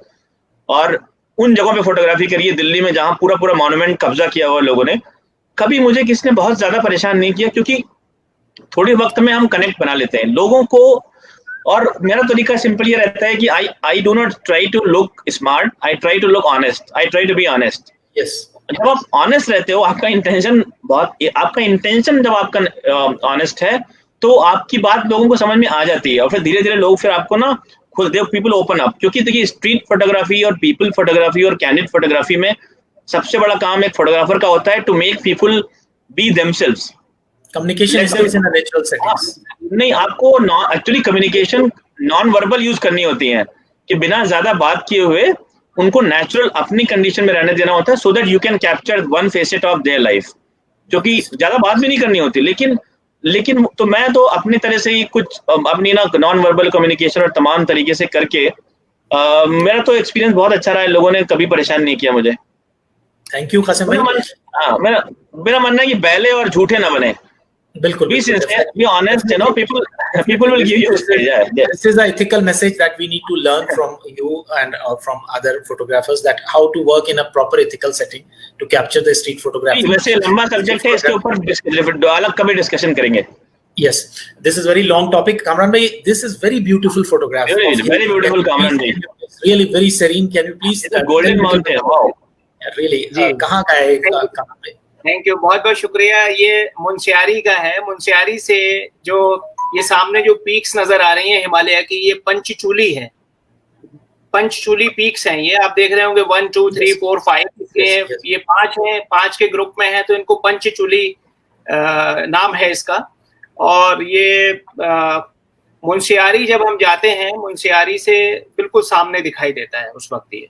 और उन जगहों पे फोटोग्राफी करी है दिल्ली में जहां पूरा मॉन्यूमेंट कब्जा किया हुआ लोगों ने। कभी मुझे किसने बहुत ज्यादा परेशान नहीं किया, क्योंकि थोड़े वक्त में हम कनेक्ट बना लेते हैं लोगों को। और मेरा तरीका सिंपल ये रहता है कि I do not try to look smart, I try to look honest, I try to be honest. Yes, जब आप ऑनेस्ट रहते हो, आपका इंटेंशन जब आपका ऑनेस्ट है, तो आपकी बात लोगों को समझ में आ जाती है, और फिर धीरे धीरे लोग फिर आपको ना खुद पीपल ओपन अप। क्योंकि देखिए, स्ट्रीट फोटोग्राफी और पीपल फोटोग्राफी और कैंडिड फोटोग्राफी में सबसे बड़ा काम एक फोटोग्राफर का होता है to make people be themselves. Communication is in a natural settings. नहीं, आपको actually communication non verbal use करनी होती है, कि बिना ज्यादा बात किए हुए उनको नेचुरल अपनी कंडीशन में रहने देना होता है, so that you can capture one facet of their life, जो कि ज्यादा बात भी नहीं करनी होती। लेकिन तो मैं तो अपनी तरह से ही कुछ अपनी ना नॉन वर्बल कम्युनिकेशन और तमाम तरीके से करके मेरा तो एक्सपीरियंस बहुत अच्छा रहा है। लोगों ने कभी परेशान नहीं किया मुझे। थैंक यू कासिम भाई। मेरा मानना है कि बैले और झूठे ना बने। बिल्कुल, be sincere, be honest, people will give you this is the ethical message that we need to learn from you and from other photographers, that how to work in a proper ethical setting to capture the street photography. वैसे लंबा subject है, इसके ऊपर अलग कभी discussion करेंगे। Yes, this is very long topic. Kamran bhai, this is very beautiful photograph. Very beautiful, Kamran bhai. Really very serene. Can you please? It's a golden mountain. Wow. Really. कहाँ का है? कहाँ पे? थैंक यू, बहुत बहुत शुक्रिया। ये मुंशियारी का है। मुंशियारी से जो ये सामने जो पीक्स नजर आ रही हैं हिमालय की, ये पंचचूली है, पंचचूली पीक्स हैं ये। आप देख रहे होंगे 1 2 3 4 5, ये 5 है, 5 के ग्रुप में है, तो इनको पंचचूली नाम है इसका। और ये मुंशियारी जब हम जाते हैं, मुंशियारी से बिल्कुल सामने दिखाई देता है उस वक्त ये,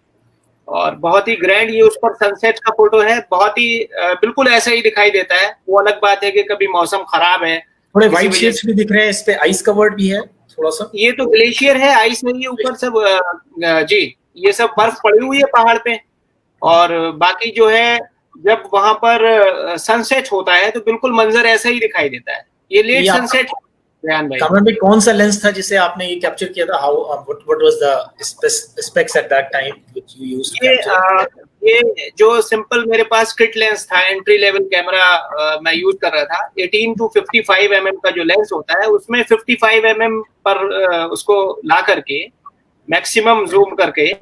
और बहुत ही ग्रैंड ये उस पर सनसेट का फोटो है, बहुत ही बिल्कुल ऐसा ही दिखाई देता है। वो अलग बात है कि कभी मौसम खराब है, थोड़े व्हाइट शेड्स भी दिख रहे हैं, इस पे आइस कवर्ड भी है थोड़ा सा। ये तो ग्लेशियर है, आइस नहीं है ऊपर, सब जी ये सब बर्फ पड़ी हुई है पहाड़ पे। और बाकी जो है जब वहां पर सनसेट होता है तो बिल्कुल मंजर ऐसा ही दिखाई देता है। ये लेट सनसेट। कामरान भाई, कौन सा लेंस था जिसे आपने ये कैप्चर किया था? How what was the specs at that time which you used to capture? ये जो सिंपल मेरे पास किट लेंस था, एंट्री लेवल कैमरा मैं यूज कर रहा था। 18 to 55 mm का जो लेंस होता है उसमें 55 mm पर उसको ला करके मैक्सिमम जूम करके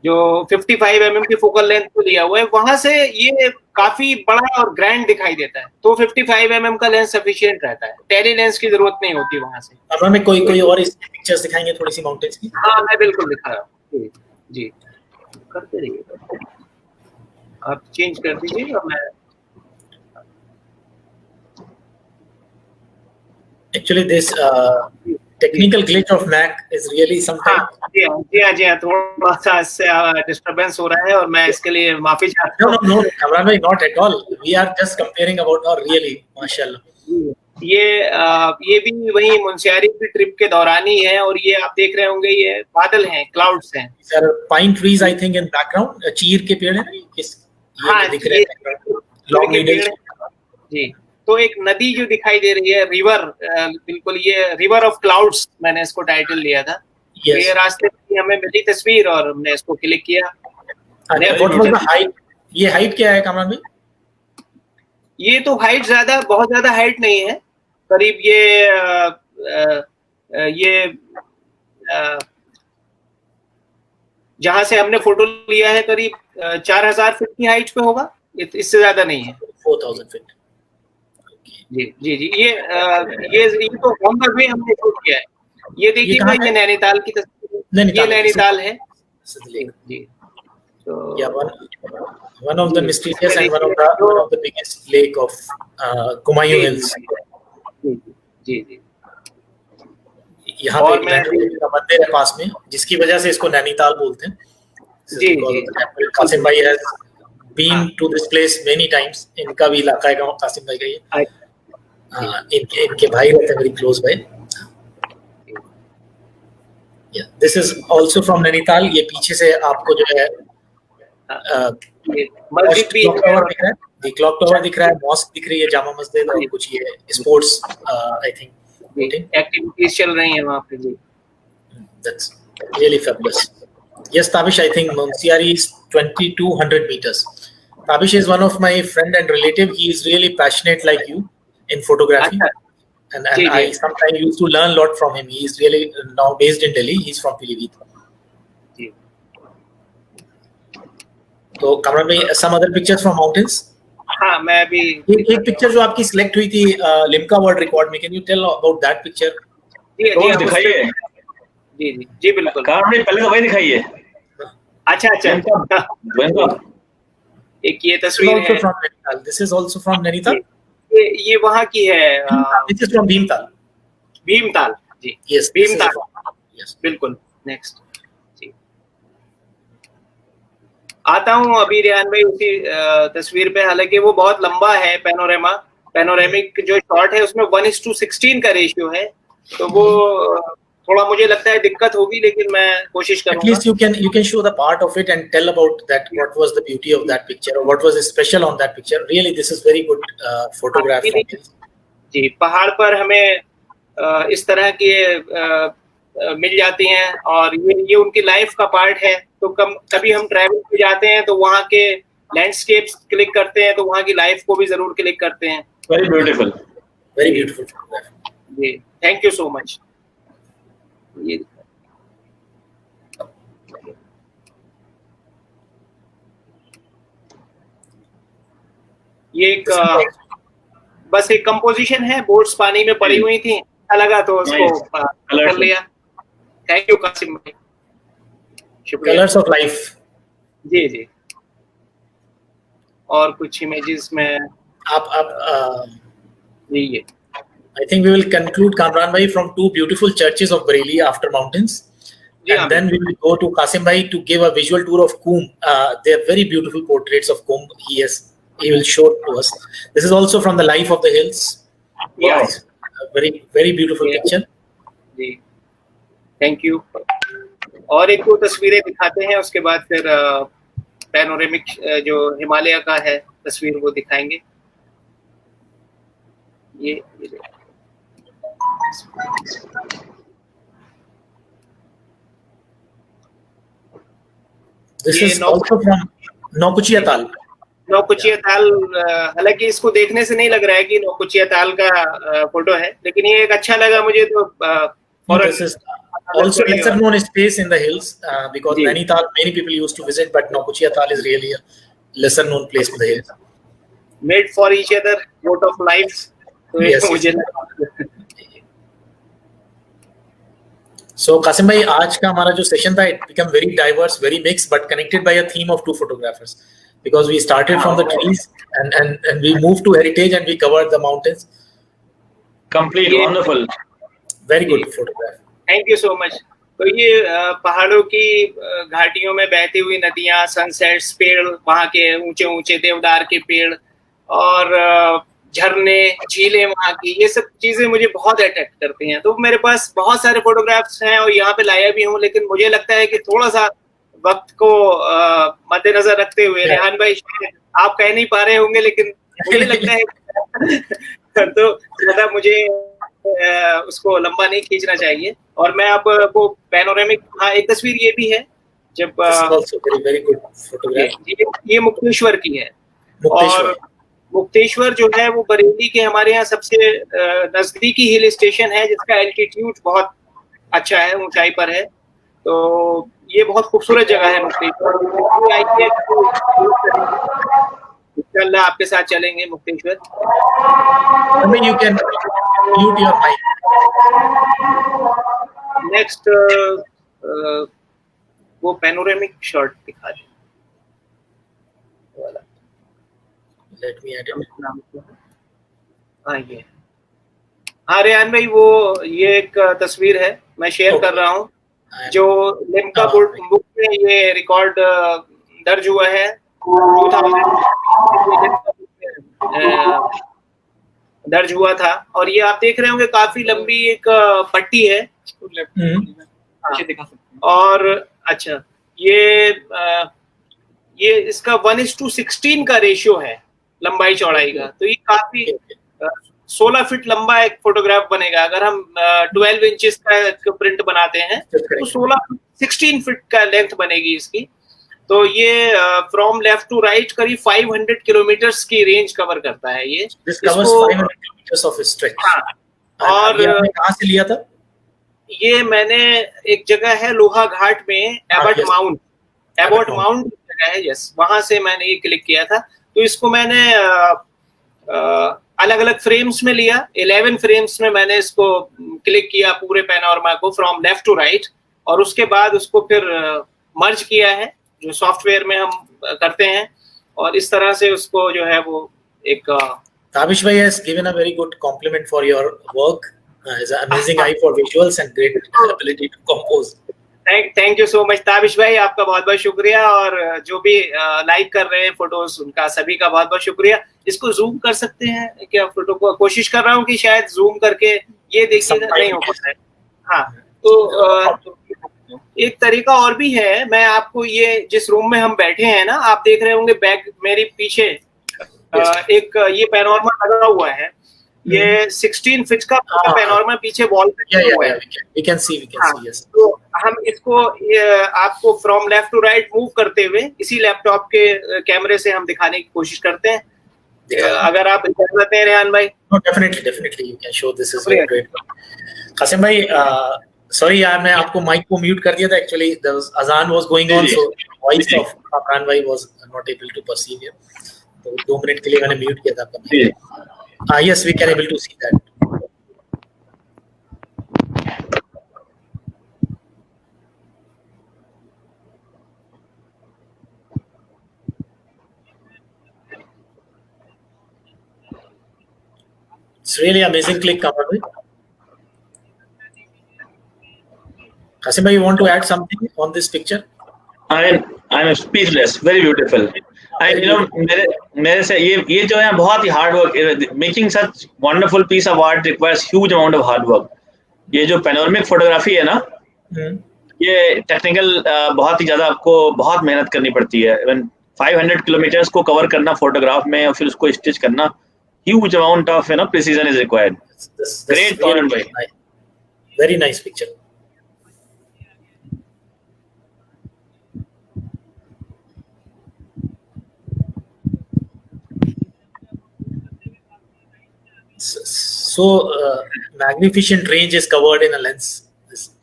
जो 55 mm की फोकल लेंथ को लिया हुआ है, वहां से ये काफी बड़ा और ग्रैंड दिखाई देता है। तो 55 mm का लेंस सफिशिएंट रहता है, टेली लेंस की जरूरत नहीं होती वहां से। अब हमें कोई और इस पिक्चर्स दिखाएंगे थोड़ी सी माउंटेन्स की? हाँ मैं बिल्कुल दिखा रहा हूँ जी, करते रहिए, आप चेंज कर दीजिए और मैं actually this technical glitch of Mac is really something. जी हाँ, थोड़ा सा इससे डिस्टरबेंस हो रहा है और मैं इसके लिए माफी चाहता हूँ। No, Kamran bhai, not at all. We are just comparing about our really, माशाल्लाह। ये भी वही मुंशियारी की ट्रिप के दौरान ही है, और ये आप देख रहे होंगे ये बादल हैं, क्लाउड्स हैं। Sir pine trees I think in background, चीर के पेड़ हैं ये दिख रहे हैं, लॉन्ग नीडल जी। तो एक नदी जो दिखाई दे रही है, रिवर, बिल्कुल ये रिवर ऑफ क्लाउड्स मैंने इसको टाइटल दिया था। ये रास्ते में हमें मिली तस्वीर और हमने इसको क्लिक किया। What was the height? ये हाइट क्या है कामरान भाई? ये तो हाइट बहुत ज्यादा हाइट नहीं है, करीब ये जहां से हमने फोटो लिया है करीब 4000 फीट की हाइट पे होगा, इससे ज्यादा नहीं है। 4000 फीट। जी ये तो ऑन द वे हमने शूट किया है। ये देखिए भाई, ये नैनीताल की तस्वीर, ये नैनीताल है जी। तो या one of the mysterious and one of the biggest lake of Kumayu Hills। जी यहाँ पे का मंदिर है पास में, जिसकी वजह से इसको नैनीताल बोलते हैं। जी कासिम भाई has been to this place many times। इनका भी इलाका है कासिम भाई का ये। इनके भाई रहते हैं, very close by। Yeah, this is also from Nainital. ये पीछे से आपको जो है मस्जिद भी दिख रहा है, क्लॉक टावर दिख रहा है, मॉस्क दिख रही है, जामा मस्जिद, और कुछ ये स्पोर्ट्स आई थिंक एक्टिविटीज चल रही हैं वहां पे जी। That's really fabulous। Yes, Tabish, I think Munsiari is 2200 meters। Tabish is one of my friend and relative। He is really passionate like you in photography, and I sometimes used to learn a lot from him। He is really now based in Delhi। He's from Piliphit। तो कामरान भाई, some other pictures from mountains? हाँ, मैं भी एक picture जो आपकी select हुई थी लिम्का वर्ल्ड रिकॉर्ड में, can you tell about that picture? जी दिखाइए। जी बिल्कुल। कामरान भाई पहले तो वही दिखाइए। अच्छा एक ये तस्वीर है। This is also from Nainital। ये वहाँ की है। This is from Bhimtal. Bhimtal ji. Yes, Bhimtal. Yes, बिल्कुल। नेक्स्ट जी, आता हूँ अभी रेहान भाई उसी तस्वीर पे। हालांकि वो बहुत लंबा है, पैनोरेमिक जो शॉट है उसमें 1:16 का रेशियो है, तो वो थोड़ा मुझे लगता है दिक्कत होगी, लेकिन मैं कोशिश करूंगा। At least you can show the part of it and tell about that, what was the beauty of that picture or what was special on that picture। Really this is very good photograph। जी, पहाड़ पर हमें इस तरह के मिल जाती हैं, और ये उनकी लाइफ का पार्ट है। तो कभी हम ट्रैवल पे जाते हैं तो वहाँ के लैंडस्केप्स क्लिक करते हैं, तो वहाँ की लाइफ को भी जरूर क्लिक करते हैं। वेरी ब्यूटीफुल जी, थैंक यू सो मच। ये एक बस एक कंपोजिशन है, बोट्स पानी में पड़ी हुई थी, अच्छा लगा तो उसको कर लिया। थैंक यू कासिम भाई, शुक्रिया। Colours of life. जी जी। और कुछ इमेजेस में आप जी ये I think we will conclude, Kamran bhai, from two beautiful churches of Bareilly after mountains, and then we will go to Qasim bhai to give a visual tour of Coombe. They are very beautiful portraits of Coombe. He will show to us. This is also from the life of the hills. Yeah. A very beautiful picture. जी, thank you. और एक दो तस्वीरें दिखाते हैं, उसके बाद फिर पैनोरेमिक जो हिमालय का है तस्वीर वो दिखाएंगे। ये This is also from Naukuchiya ताल। नौकुचिया ताल, हालांकि इसको देखने से नहीं लग रहा है कि नौकुचिया ताल का फोटो है, लेकिन ये एक अच्छा लगा मुझे तो। This is also lesser known space in the hills because Nainital many people used to visit, but Naukuchiya Tal is really a lesser known place in the hills. Made for each other, vote of life. Yes. So Qasim bhai, आज का हमारा जो session था, it became very diverse, very mixed, but connected by a theme of two photographers, because we started from the trees and we moved to heritage and we covered the mountains. Complete, wonderful. Very good photograph. Thank you so much. तो ये पहाड़ों की घाटियों में बहती हुई नदियां, sunsets, पेड़, वहाँ के ऊंचे ऊंचे देवदार के पेड़ और झरने, झीलें वहाँ की, ये सब चीजें मुझे बहुत अट्रैक्ट करती हैं। तो मेरे पास बहुत सारे फोटोग्राफ्स हैं और यहाँ पे लाया भी हूँ, लेकिन मुझे लगता है कि थोड़ा सा वक्त को मद्देनजर रखते हुए, रेहान भाई आप कह नहीं पा रहे होंगे, लेकिन मुझे लगता है तो ज्यादा मुझे उसको लंबा नहीं खींचना चाहिए। और मैं आपको पैनोरेमिक, हाँ एक तस्वीर ये भी है जब very good photograph. ये मुक्तेश्वर की है। और मुक्तेश्वर जो है वो बरेली के हमारे यहाँ सबसे नजदीकी हिल स्टेशन है, जिसका एल्टीट्यूड बहुत अच्छा है, ऊंचाई पर है। तो ये बहुत खूबसूरत जगह है मुक्तेश्वर। इंशाल्लाह आपके साथ चलेंगे Mukteshwar. You can mute your mic. Next वो पैनोरेमिक शॉट दिखा दें। Let me add it. हाँ ये, हाँ रेहान भाई वो ये एक तस्वीर है, मैं शेयर कर रहा हूँ, जो लिम्का बुक में ये रिकॉर्ड दर्ज हुआ है 2000 दर्ज हुआ था। और ये आप देख रहे होंगे काफी लंबी एक पट्टी है। और अच्छा ये इसका 1:16 का रेशियो है लंबाई चौड़ाई का। तो ये काफी 16 फीट लंबा एक फोटोग्राफ बनेगा। अगर हम 12 इंचेस का प्रिंट बनाते हैं तो 16 फीट का लेंथ बनेगी इसकी। तो ये फ्रॉम लेफ्ट टू राइट करीब 500 किलोमीटर्स की रेंज कवर करता है ये। This covers 500 kilometers of stretch. और कहाँ से लिया था? ये मैंने एक जगह है लोहा घाट में, एबॉट माउंट जगह है, यस, वहां से मैंने ये क्लिक किया था। तो इसको मैंने अलग अलग फ्रेम्स में लिया, 11 फ्रेम्स में मैंने इसको क्लिक किया पूरे पैनोरमा को फ्रॉम लेफ्ट टू राइट, और उसके बाद उसको फिर मर्ज किया है जो सॉफ्टवेयर में हम करते हैं, और इस तरह से उसको जो है वो एक Tabish bhai has given a very good compliment for your work. Has an amazing eye for visuals and great ability to compose. Thank you so much Tabish भाई, आपका बहुत बहुत शुक्रिया। और जो भी लाइक कर रहे हैं फोटोज, उनका सभी का बहुत बहुत शुक्रिया। इसको जूम कर सकते हैं क्या फोटो को? कोशिश कर रहा हूँ कि शायद जूम करके ये देखिएगा, नहीं हो पाता है। हाँ, तो एक तरीका और भी है, मैं आपको ये जिस रूम में हम बैठे हैं ना, आप देख रहे होंगे बैक मेरे पीछे एक ये पैनोरमा लगा हुआ है, ये 16 फीट का पैनोरमा पीछे वॉल पे हुआ है। We can see, yes. तो हम इसको आपको from left to right move करते हुए इसी लैपटॉप के कैमरे से हम दिखाने की कोशिश करते हैं, अगर आप इजाजत दें रेहान भाई। No, definitely you can show. This is very great. Qasim bhai, sorry यार, मैं आपको माइक को म्यूट कर दिया था। Actually, the azan was going on, so voice of Kamran bhai was not able to perceive here. तो 2 minute के लिए मैंने म्यूट किया था आपका mic. Yes, we can able to see that. It's really amazing click, Kamran bhai. Qasim bhai, you want to add something on this picture? I'm speechless. Very beautiful. मेरे से ये जो है बहुत ही hard work. Making such wonderful piece of art requires huge amount of hard work. ये जो panoramic photography है ना, ये टेक्निकल बहुत ही ज्यादा आपको बहुत मेहनत करनी पड़ती है. इवन 500 किलोमीटर्स को कवर करना फोटोग्राफ में और फिर उसको स्टिच करना, huge amount of precision is required. Great comment भाई. Very nice picture. So magnificent range is covered in a lens.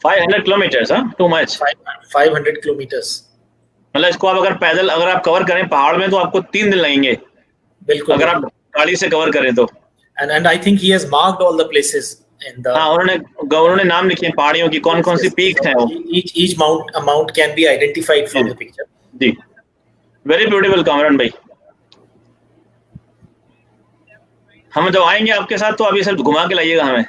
500 kilometers, huh? Too much. 500 kilometers. मतलब इसको आप अगर आप कवर करें पहाड़ में तो आपको 3 दिन लगेंगे. बिल्कुल. अगर आप गाड़ी से कवर करें तो. And I think he has marked all the places in the. हाँ, उन्होंने नाम लिखे हैं पहाड़ियों की, कौन-कौन सी पीक्स हैं वो. Each mount can be identified from the picture. Ji. Very beautiful, Kamran भाई. हम जब आएंगे आपके साथ तो अभी सब घुमा के लाइएगा हमें.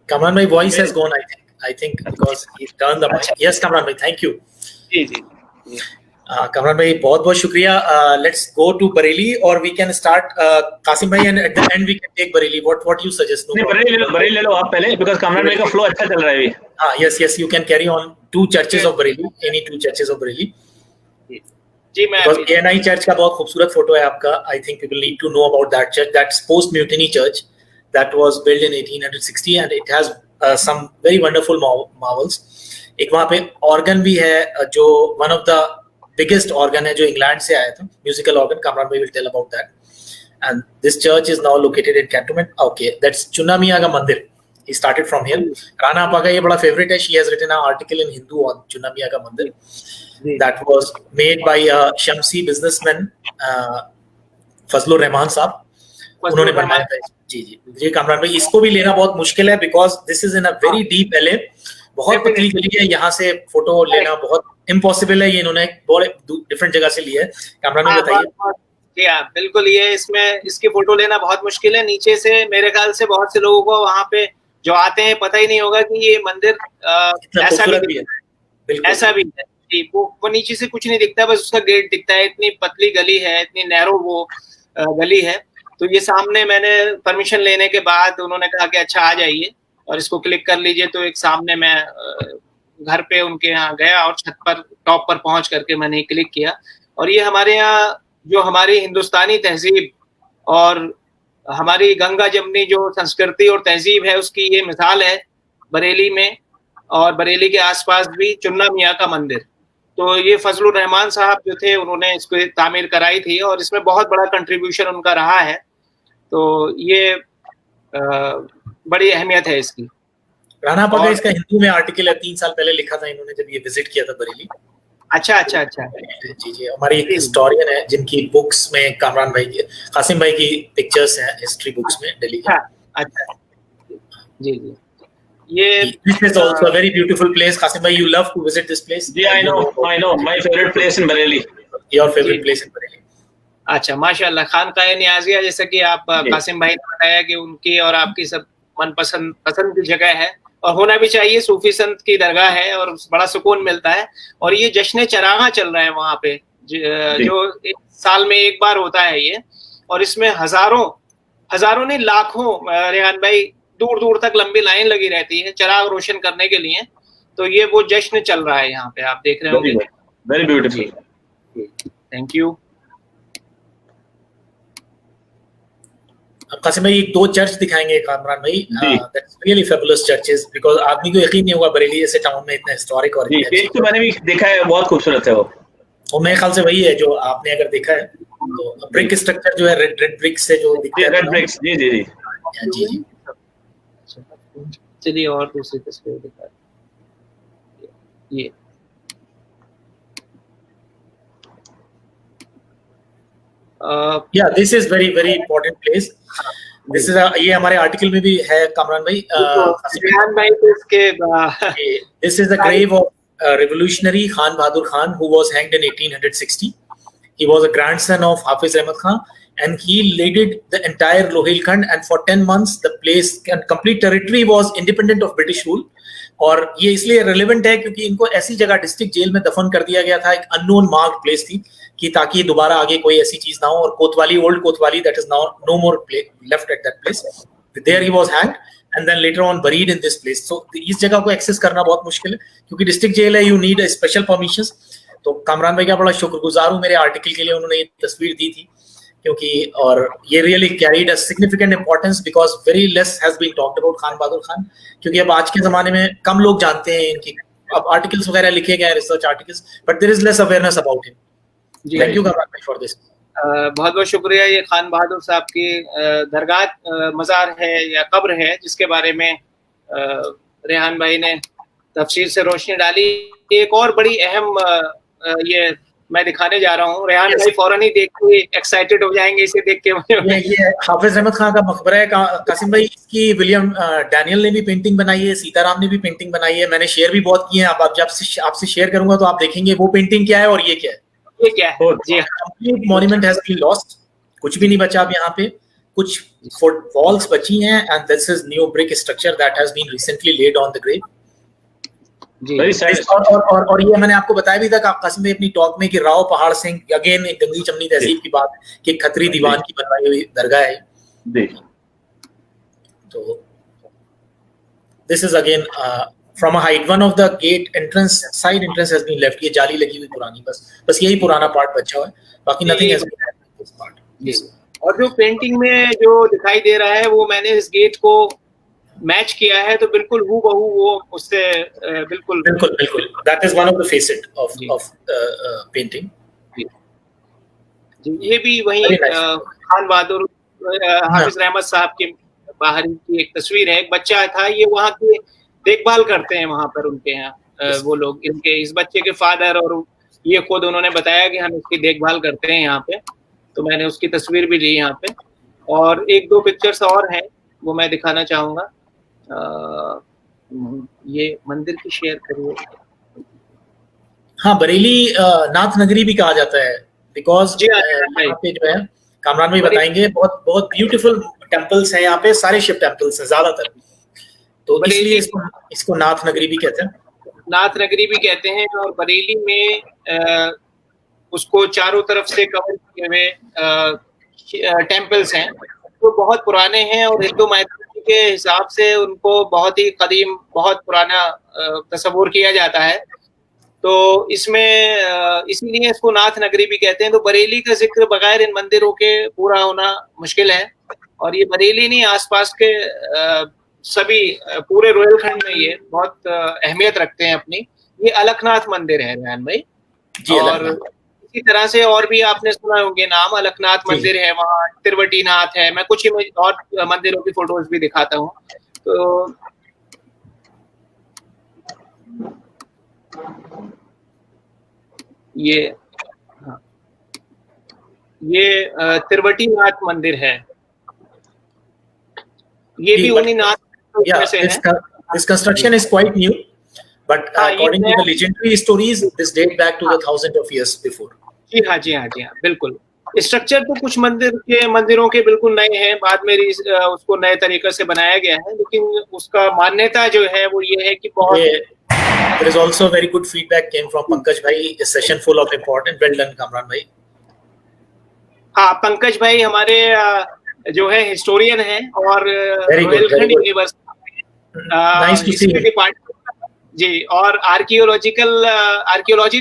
Kamran bhai voice has gone, I think because he turned the mic. Yes, Kamran bhai, thank you. Ji. Kamran bhai, बहुत शुक्रिया. Let's go to Bareilly or we can start Qasim bhai, and at the end we can take Bareilly. What you suggest? नहीं, Bareilly ले लो आप पहले, because Kamran भाई का flow अच्छा चल रहा है अभी. Yes, you can carry on 2 churches of Bareilly, any 2 churches of Bareilly. जी मैं ANI चर्च का बहुत खूबसूरत फोटो है आपका. I think people need to know about that church. That's post mutiny church that was built in 1860 and it has some very wonderful marvels. एक वहाँ पे organ भी है जो one of the biggest organ है जो इंग्लैंड से आया था, musical organ. Kamran bhai will tell about that. And this church is now located in Cantonment. Okay, that's Chunamiyaga Mandir. He started from here. Rana Appa का ये बड़ा favorite है. She has written an article in Hindu on Chunamiyaga Mandir. That was made by a Shamsi businessman, Fazlur Rahman साहब. उन्होंने बनाया था. जी कामरान भाई, इसको भी लेना बहुत मुश्किल है because this is in a very deep LA. बहुत पतली गली है, यहाँ से फोटो लेना बहुत इम्पॉसिबल है. ये इन्होंने बहुत डिफरेंट जगह से लिया है. कामरान भाई बताइए. जी हाँ, बिल्कुल. ये इसकी फोटो लेना बहुत मुश्किल है. नीचे से मेरे ख्याल से बहुत से लोगों को वहाँ पे जो आते हैं पता ही नहीं होगा कि ये मंदिर ऐसा भी है. वो नीचे से कुछ नहीं दिखता, बस उसका गेट दिखता है. इतनी पतली गली है, इतनी नैरो वो गली है. तो ये सामने मैंने परमिशन लेने के बाद उन्होंने कहा कि अच्छा आ जाइए और इसको क्लिक कर लीजिए. तो एक सामने मैं घर पे उनके यहाँ गया और छत पर टॉप पर पहुंच करके मैंने क्लिक किया. और ये हमारे यहाँ जो हमारी हिंदुस्तानी तहजीब और हमारी गंगा जमनी जो संस्कृति और तहजीब है उसकी ये मिसाल है बरेली में. और बरेली के आसपास भी चुन्ना मियाँ का मंदिर. तो ये फजलुर रहमान साहब जो थे उन्होंने इसको तामीर कराई थी और इसमें बहुत बड़ा कंट्रीब्यूशन उनका रहा है. तो ये बड़ी अहमियत है इसकी. राणा पगा इसका हिंदू में आर्टिकल है, 3 साल पहले लिखा था इन्होंने जब ये विजिट किया था बरेली. अच्छा. जी. हमारी एक हिस्टोरियन है जिनकी बुक्स में कामरान भाई की, कासिम भाई की पिक्चर्स हैं हिस्ट्री बुक्स में दिल्ली की. अच्छा. जी. This is also a very beautiful place. Qasim bhai, you love to visit this place. Yeah, I know. My favorite place in Bareilly. Your favorite place in Bareilly. अच्छा, माशाल्लाह. खानकाए नियाज़िया जैसा कि आप कासिम भाई ने बताया कि उनकी और आपकी सब पसंद की जगह है और होना भी चाहिए. सूफी संत की दरगाह है और बड़ा सुकून मिलता है. और ये जश्न चरागा चल रहा है वहाँ पे जो 1 साल में एक बार होता है ये. और इसमें हजारों नहीं लाखों रेहान भाई दूर तक लंबी लाइन लगी रहती है चराग रोशन करने के लिए. तो ये वो जश्न चल रहा है यहाँ पे, आप देख रहे होंगे. Very beautiful. Thank you. Qasim भाई 2 चर्च दिखाएंगे कामरान भाई. That's really fabulous churches because आदमी को यकीन नहीं होगा बरेली जैसे टाउन में इतना हिस्टोरिक और एक तो मैंने भी देखा है, बहुत खूबसूरत है वो. और मेरे ख्याल से वही है जो आपने अगर देखा है तो ब्रिक स्ट्रक्चर जो है रेड ब्रिक से जो दिखता है. Red bricks. जी. चलिए और दूसरी तस्वीर दिखा. ये this is very important place. This is ये हमारे आर्टिकल में भी है कामरान भाई. This is the grave of revolutionary Khan Bahadur Khan who was hanged in 1860. He was a grandson of Hafiz Ahmad Khan. and he leaded the entire Rohilkhand, and for 10 months the place and complete territory was independent of British rule. और ये इसलिए relevant है क्योंकि इनको ऐसी जगह district jail में दफन कर दिया गया था, एक अननोन मार्क्ड प्लेस थी, कि ताकि दोबारा आगे कोई ऐसी चीज ना हो. और Kotwali, old Kotwali, that is now no more left at that place. There he was hanged and then later on buried in this place. So इस जगह को एक्सेस करना बहुत मुश्किल है क्योंकि डिस्ट्रिक्ट जेल है, यू नीड स्पेशल परमिशंस. तो कामरान भाई का बड़ा शुक्रगुजार हूँ, मेरे आर्टिकल के लिए उन्होंने ये तस्वीर दी थी, क्योंकि और ये really carried a significant importance because very less has been talked about Khan Bahadur Khan. क्योंकि अब आज के जमाने में कम लोग जानते हैं इनकी, अब आर्टिकल्स वगैरह लिखे गए, research articles, but there is less awareness about him. Thank you Kamran भाई फॉर दिस. बहुत बहुत शुक्रिया. ये खान बहादुर साहब की दरगाह मज़ार है या कब्र है जिसके बारे में रेहान भाई ने तफसील से रोशनी डाली. एक और बड़ी अहम ये मैं दिखाने जा रहा हूँ. रेहान भाई फौरन ही देख के एक्साइटेड हो जाएंगे इसे देख के. ये हाफिज अहमद खान का मकबरा है. कासिम भाई, इसकी विलियम डैनियल ने भी पेंटिंग बनाई है, सीताराम ने भी पेंटिंग बनाई है, मैंने शेयर भी बहुत किए हैं. अब जब आपसे शेयर करूंगा तो आप देखेंगे वो पेंटिंग क्या है और ये क्या है. ये क्या है? जी, complete monument has been lost. कुछ भी नहीं बचा अब यहाँ पे. कुछ वॉल्स बची हैं and this is new brick structure that has been recently laid on the grave. और ये मैंने आपको बताया भी था कासिम भाई अपनी टॉक में कि राव पहाड़ सिंह, अगेन एक गंदी चमनी तहजीब की बात, कि खत्री दीवान की बनवाई हुई दरगाह है. तो this is again from a height, one of the gate entrance, side entrance has been left. ये जाली लगी हुई पुरानी, बस यही पुराना पार्ट बचा हुआ है, बाकी nothing has been added to this part. और जो पेंटिंग में जो दिखाई दे रहा है वो मैंने इस गेट को मैच किया है, तो बिल्कुल हूबहू वो उससे बिल्कुल. That is one of the facet of painting. जी, ये भी वही खान बहादुर हाफिज रहमत साहब के बाहर की एक तस्वीर है. एक बच्चा था, ये वहाँ के देखभाल करते हैं वहां पर उनके यहाँ वो लोग, इनके इस बच्चे के फादर, और ये खुद उन्होंने बताया कि हम इसकी देखभाल करते हैं यहाँ पे. तो मैंने उसकी तस्वीर भी ली यहाँ पे. और एक दो पिक्चर्स और हैं वो मैं दिखाना चाहूंगा. ये मंदिर की शेयर करिए. हाँ, बरेली नाथ नगरी भी कहा जाता है बिकॉज यहाँ पे जो है कामरान भाई बताएंगे, बहुत बहुत ब्यूटीफुल टेम्पल्स हैं यहाँ पे, सारे शिव टेम्पल्स हैं ज्यादातर. तो इसलिए इसको नाथ नगरी भी कहते हैं. नाथ नगरी भी कहते हैं. और बरेली में उसको चारों तरफ से कवर किए हुए टेम्पल्स हैं, वो बहुत पुराने हैं और हिंदू माइथोलॉजी के हिसाब से उनको बहुत ही कदीम, बहुत पुराना तस्वुर किया जाता है. तो इसमें इसीलिए इसको नाथ नगरी भी कहते हैं. तो बरेली का जिक्र बगैर इन मंदिरों के पूरा होना मुश्किल है. और ये बरेली नहीं, आसपास के सभी पूरे रोहिलखंड में ये बहुत अहमियत रखते हैं अपनी. ये अलकनाथ मंदिर है रेहान भाई. और इसी तरह से और भी आपने सुना होंगे नाम, अलकनाथ मंदिर है, वहाँ तिरवटी नाथ है. मैं कुछ और मंदिरों की फोटोज भी दिखाता हूँ. तो ये तिरवटी नाथ मंदिर है. ये भी उन्हीं नाथ में से है. This construction is quite new, but according to the legendary stories, this date back to the thousands of years before. जी हाँ, बिल्कुल. स्ट्रक्चर तो कुछ मंदिरों के बिल्कुल नए हैं, बाद में उसको नए तरीके से बनाया गया है, लेकिन उसका मान्यता जो है वो ये है कि बहुत. There is also very good feedback came from Pankaj bhai. A session full of important. Well done, Kamran bhai. हाँ, पंकज भाई हमारे जो है हिस्टोरियन हैं और रोहिलखंड यूनिवर्सिटी डिपार्टमेंट जी, और आर्कियोलॉजी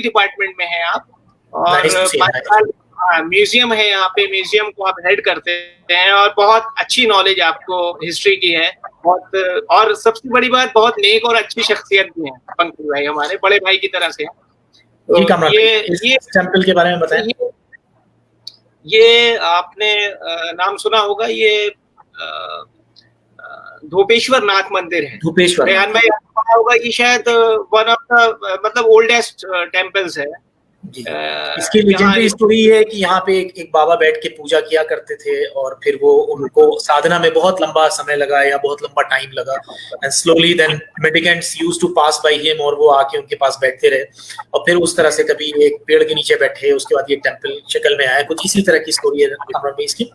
डिपार्टमेंट में हैं आप. और म्यूजियम है यहाँ पे, म्यूजियम को आप हेड करते हैं और बहुत अच्छी नॉलेज आपको हिस्ट्री की है बहुत. और सबसे बड़ी बात, बहुत नेक और अच्छी शख्सियत भी है पंकज भाई, हमारे बड़े भाई की तरह से. तो ये टेंपल के बारे में बताएं. ये आपने नाम सुना होगा, ये धोपेश्वर नाथ मंदिर है. धोपेश्वर रेहान भाई आपको पता होगा, ये शायद वन ऑफ द मतलब ओल्डेस्ट टेम्पल्स है. जी। इसकी लेजेंडरी स्टोरी है कि यहाँ पे एक बाबा बैठ के पूजा किया करते थे और फिर वो उनको साधना में बहुत लंबा समय लगा या बहुत लंबा टाइम लगा and slowly then mendicants used to pass by him और वो आके उनके पास बैठते रहे और फिर उस तरह से कभी एक पेड़ के नीचे बैठे, उसके बाद ये टेंपल शक्ल में आया, कुछ इसी तरह की स्टोरी है कामरान भाई इसकी।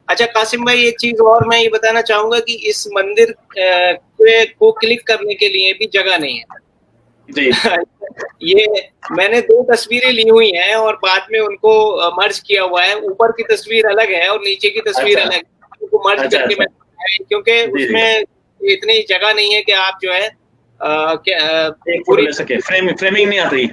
अच्छा कासिम भाई, एक चीज और मैं ये बताना चाहूंगा कि इस मंदिर को क्लिक करने के लिए भी जगह नहीं है जी। ये मैंने 2 तस्वीरें ली हुई हैं और बाद में उनको मर्ज किया हुआ है। ऊपर की तस्वीर अलग है और नीचे की तस्वीर अलग है, उनको मर्ज करके मैं, क्योंकि उसमें इतनी जगह नहीं है कि आप जो है पूरी ले सके, फ्रेमिंग नहीं आती।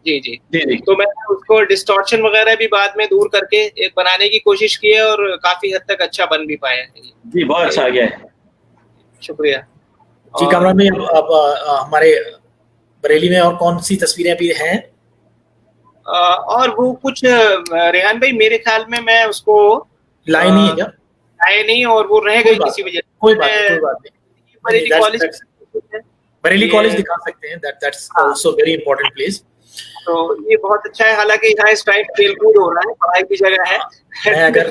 जी जी जी। तो मैंने उसको डिस्टॉर्शन वगैरह भी बाद में दूर करके एक बनाने की कोशिश की है और काफी हद तक अच्छा बन भी पाया है। जी बहुत अच्छा आ गया है, शुक्रिया जी। कामरान भाई अब हमारे बरेली में और कौन सी तस्वीरें भी हैं? और वो कुछ रेहान भाई मेरे ख्याल में मैं उसको लाई नहीं है क्या? लाए नहीं और वो रह गई किसी वजह से। कोई बात नहीं। बरेली कॉलेज दिखा सकते हैं, that's also very important place. तो ये बहुत अच्छा है, हालांकि यहाँ इस टाइम खेलकूद हो रहा है, पढ़ाई की जगह है। मैं अगर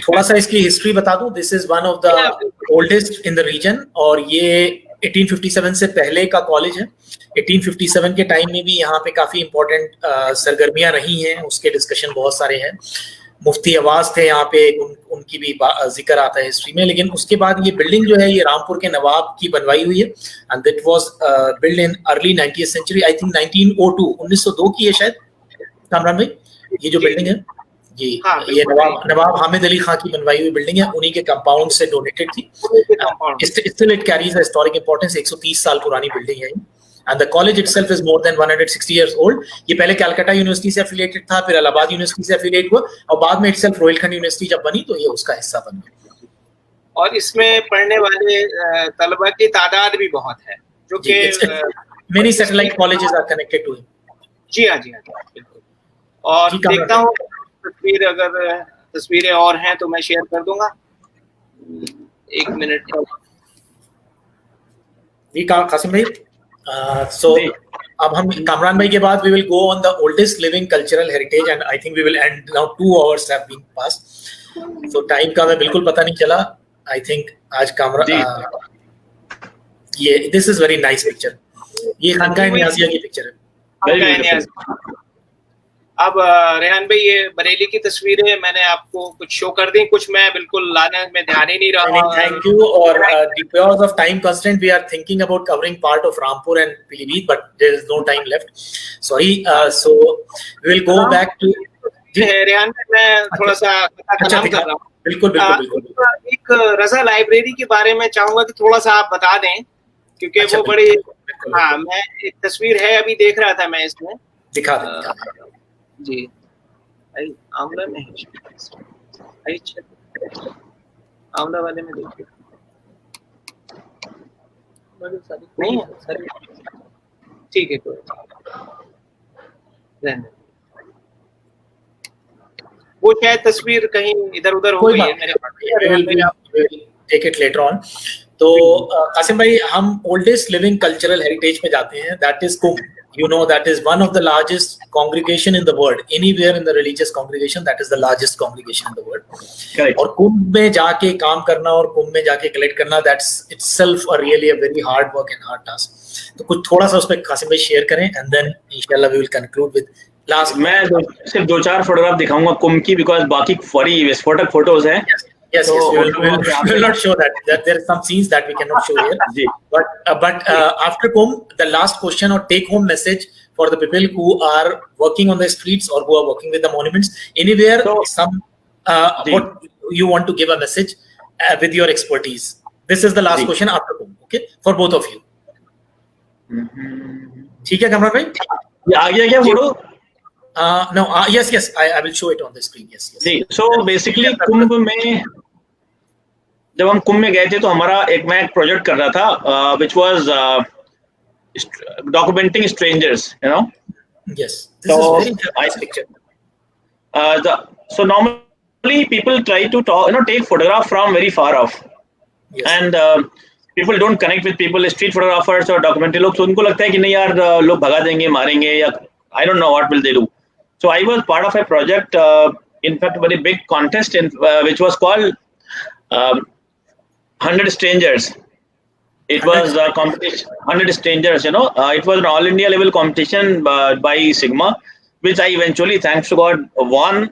थोड़ा सा इसकी हिस्ट्री बता दूं, this is one of the oldest in the region और ये 1857 से पहले का कॉलेज है। 1857 के टाइम में भी यहाँ पे काफी इंपॉर्टेंट सरगर्मियां रही हैं, उसके डिस्कशन बहुत सारे हैं। मुफ्ती आवाज थे यहाँ पे, उनकी भी जिक्र आता है हिस्ट्री में। लेकिन उसके बाद ये बिल्डिंग जो है ये रामपुर के नवाब की बनवाई हुई है and that was build in early 90th century, I think 1902 की है शायद कामरान भाई ये जो बिल्डिंग है जी। ये नवाब हामिद अली खां की बनवाई हुई बिल्डिंग है, उन्हीं के कंपाउंड से डोनेटेड थी। Still it carries historic importance, 130 साल पुरानी बिल्डिंग है and the college itself is more than 160 years old। ये पहले कलकत्ता यूनिवर्सिटी से एफिलिएटेड था, फिर इलाहाबाद यूनिवर्सिटी से एफिलिएट हुआ और बाद में इटसेल्फ रोहिलखंड यूनिवर्सिटी जब बनी तो ये उसका हिस्सा बन गया। और इसमें पढ़ने वाले तलबा की तादाद भी बहुत है, जो कि many satellite colleges are connected to it। जी हाँ जी हाँ बिल्कुल। और देखता हूँ तस्वीरें और हैं तो मैं शेयर कर दूंगा। 1 मिनट जी कासिम भाई। So अब हम कामरान भाई के बाद we will go on the oldest living cultural heritage and I think we will end now, 2 hours have been passed, so time का मैं बिल्कुल पता नहीं चला। I think आज कामरान ये this is very nice picture, ये खानकाह नियाज़िया की पिक्चर है। अब रेहान भाई ये बरेली की तस्वीरें मैंने आपको कुछ शो कर दी, कुछ मैं बिल्कुल लाने में ध्यान ही नहीं रहा। Thank you। और because of time constraint we are thinking about covering part of Rampur and Pilibhit but there is no time left, sorry। So we will go back to Rehan भाई, मैं थोड़ा सा कलाम कर रहा हूँ। बिल्कुल बिल्कुल। एक रजा लाइब्रेरी के बारे में चाहूंगा कि थोड़ा सा आप बता दें, क्योंकि वो बड़ी मैं एक तस्वीर है अभी देख रहा था मैं, इसमें दिखा दें जी। आंवला में आंवला वाले में देखिए नहीं है सर, ठीक है कोई वो शायद तस्वीर कहीं इधर उधर हो गई है मेरे पास, टेक इट लेटर ऑन। तो कासिम भाई हम ओल्डेस्ट लिविंग कल्चरल हेरिटेज में जाते हैं, that is Kumbh. You know that is one of the largest congregation in the world, anywhere in the religious congregation that is the largest congregation in the world। Correct। और कुंभ में जाके काम करना और कुंभ में जाके कलेक्ट करना, that's itself a really a very hard work and hard task। तो कुछ थोड़ा सा उस पर कासिम भाई शेयर करें and then inshallah we will conclude with last। मैं सिर्फ 2-4 फोटोग्राफ दिखाऊंगा कुंभ की, because बाकी बड़ी विस्फोटक फोटोज हैं। Yes, we will not show that there are some scenes that we cannot show here। But after Kumbh, the last question or take home message for the people who are working on the streets or who are working with the monuments, anywhere, what you want to give a message with your expertise। This is the last question after Kumbh, okay, for both of you। ठीक है कामरान भाई, ये आ गया क्या photo? No, yes, I will show it on the screen। Yes। जी, so basically Kumbh में जब हम कुंभ में गए थे तो हमारा मैं एक प्रोजेक्ट कर रहा था which was documenting strangers, you know। Yes, this is very nice picture। So normally people try to talk, you know, take photograph from very far off। Yes। And people don't connect with people, street photographers और documentary लोग, तो उनको लगता है कि नहीं यार लोग भगा देंगे, मारेंगे या I don't know what will they do. So I was part of a project, in fact, a very big contest, which was called 100 Strangers. It was a competition, 100 Strangers, you know. It was an all India level competition by Sigma, which I eventually, thanks to God, won.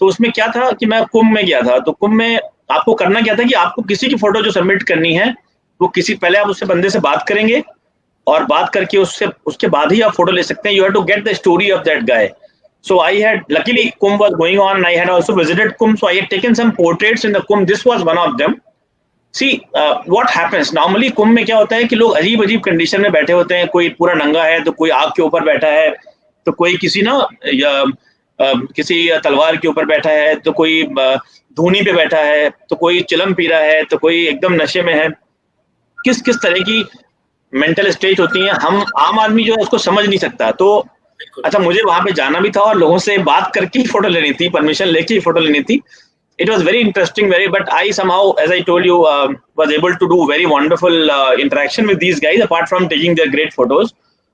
तो उसमें क्या था कि मैं कुंभ में गया था, तो कुंभ में आपको करना क्या था कि आपको किसी की फोटो जो सबमिट करनी है वो किसी पहले आप उससे बंदे से बात करेंगे और बात करके उसके बाद ही आप फोटो ले सकते हैं. You have to get the story of that guy. So I had, luckily Kumbh was going on and I had also visited Kumbh, so I had taken some portraits in the Kumbh. This was one of them. See, what happens normally Kumbh में क्या होता है कि लोग अजीब अजीब condition में बैठे होते हैं. कोई पूरा नंगा है, तो कोई आग के ऊपर बैठा है, तो कोई किसी किसी तलवार के ऊपर बैठा है, तो कोई धूनी पे बैठा है, तो कोई चिलम पी रहा है, तो कोई एकदम नशे में है. किस किस तरह की मेंटल स्टेट होती है, हम आम आदमी जो है उसको समझ नहीं सकता. तो अच्छा, मुझे वहां पे जाना भी था और लोगों से बात करके ही फोटो लेनी थी, परमिशन लेके ही फोटो लेनी थी. It was very interesting, but I somehow, as I told you, was able to do very wonderful interaction with these guys apart from taking their great photos.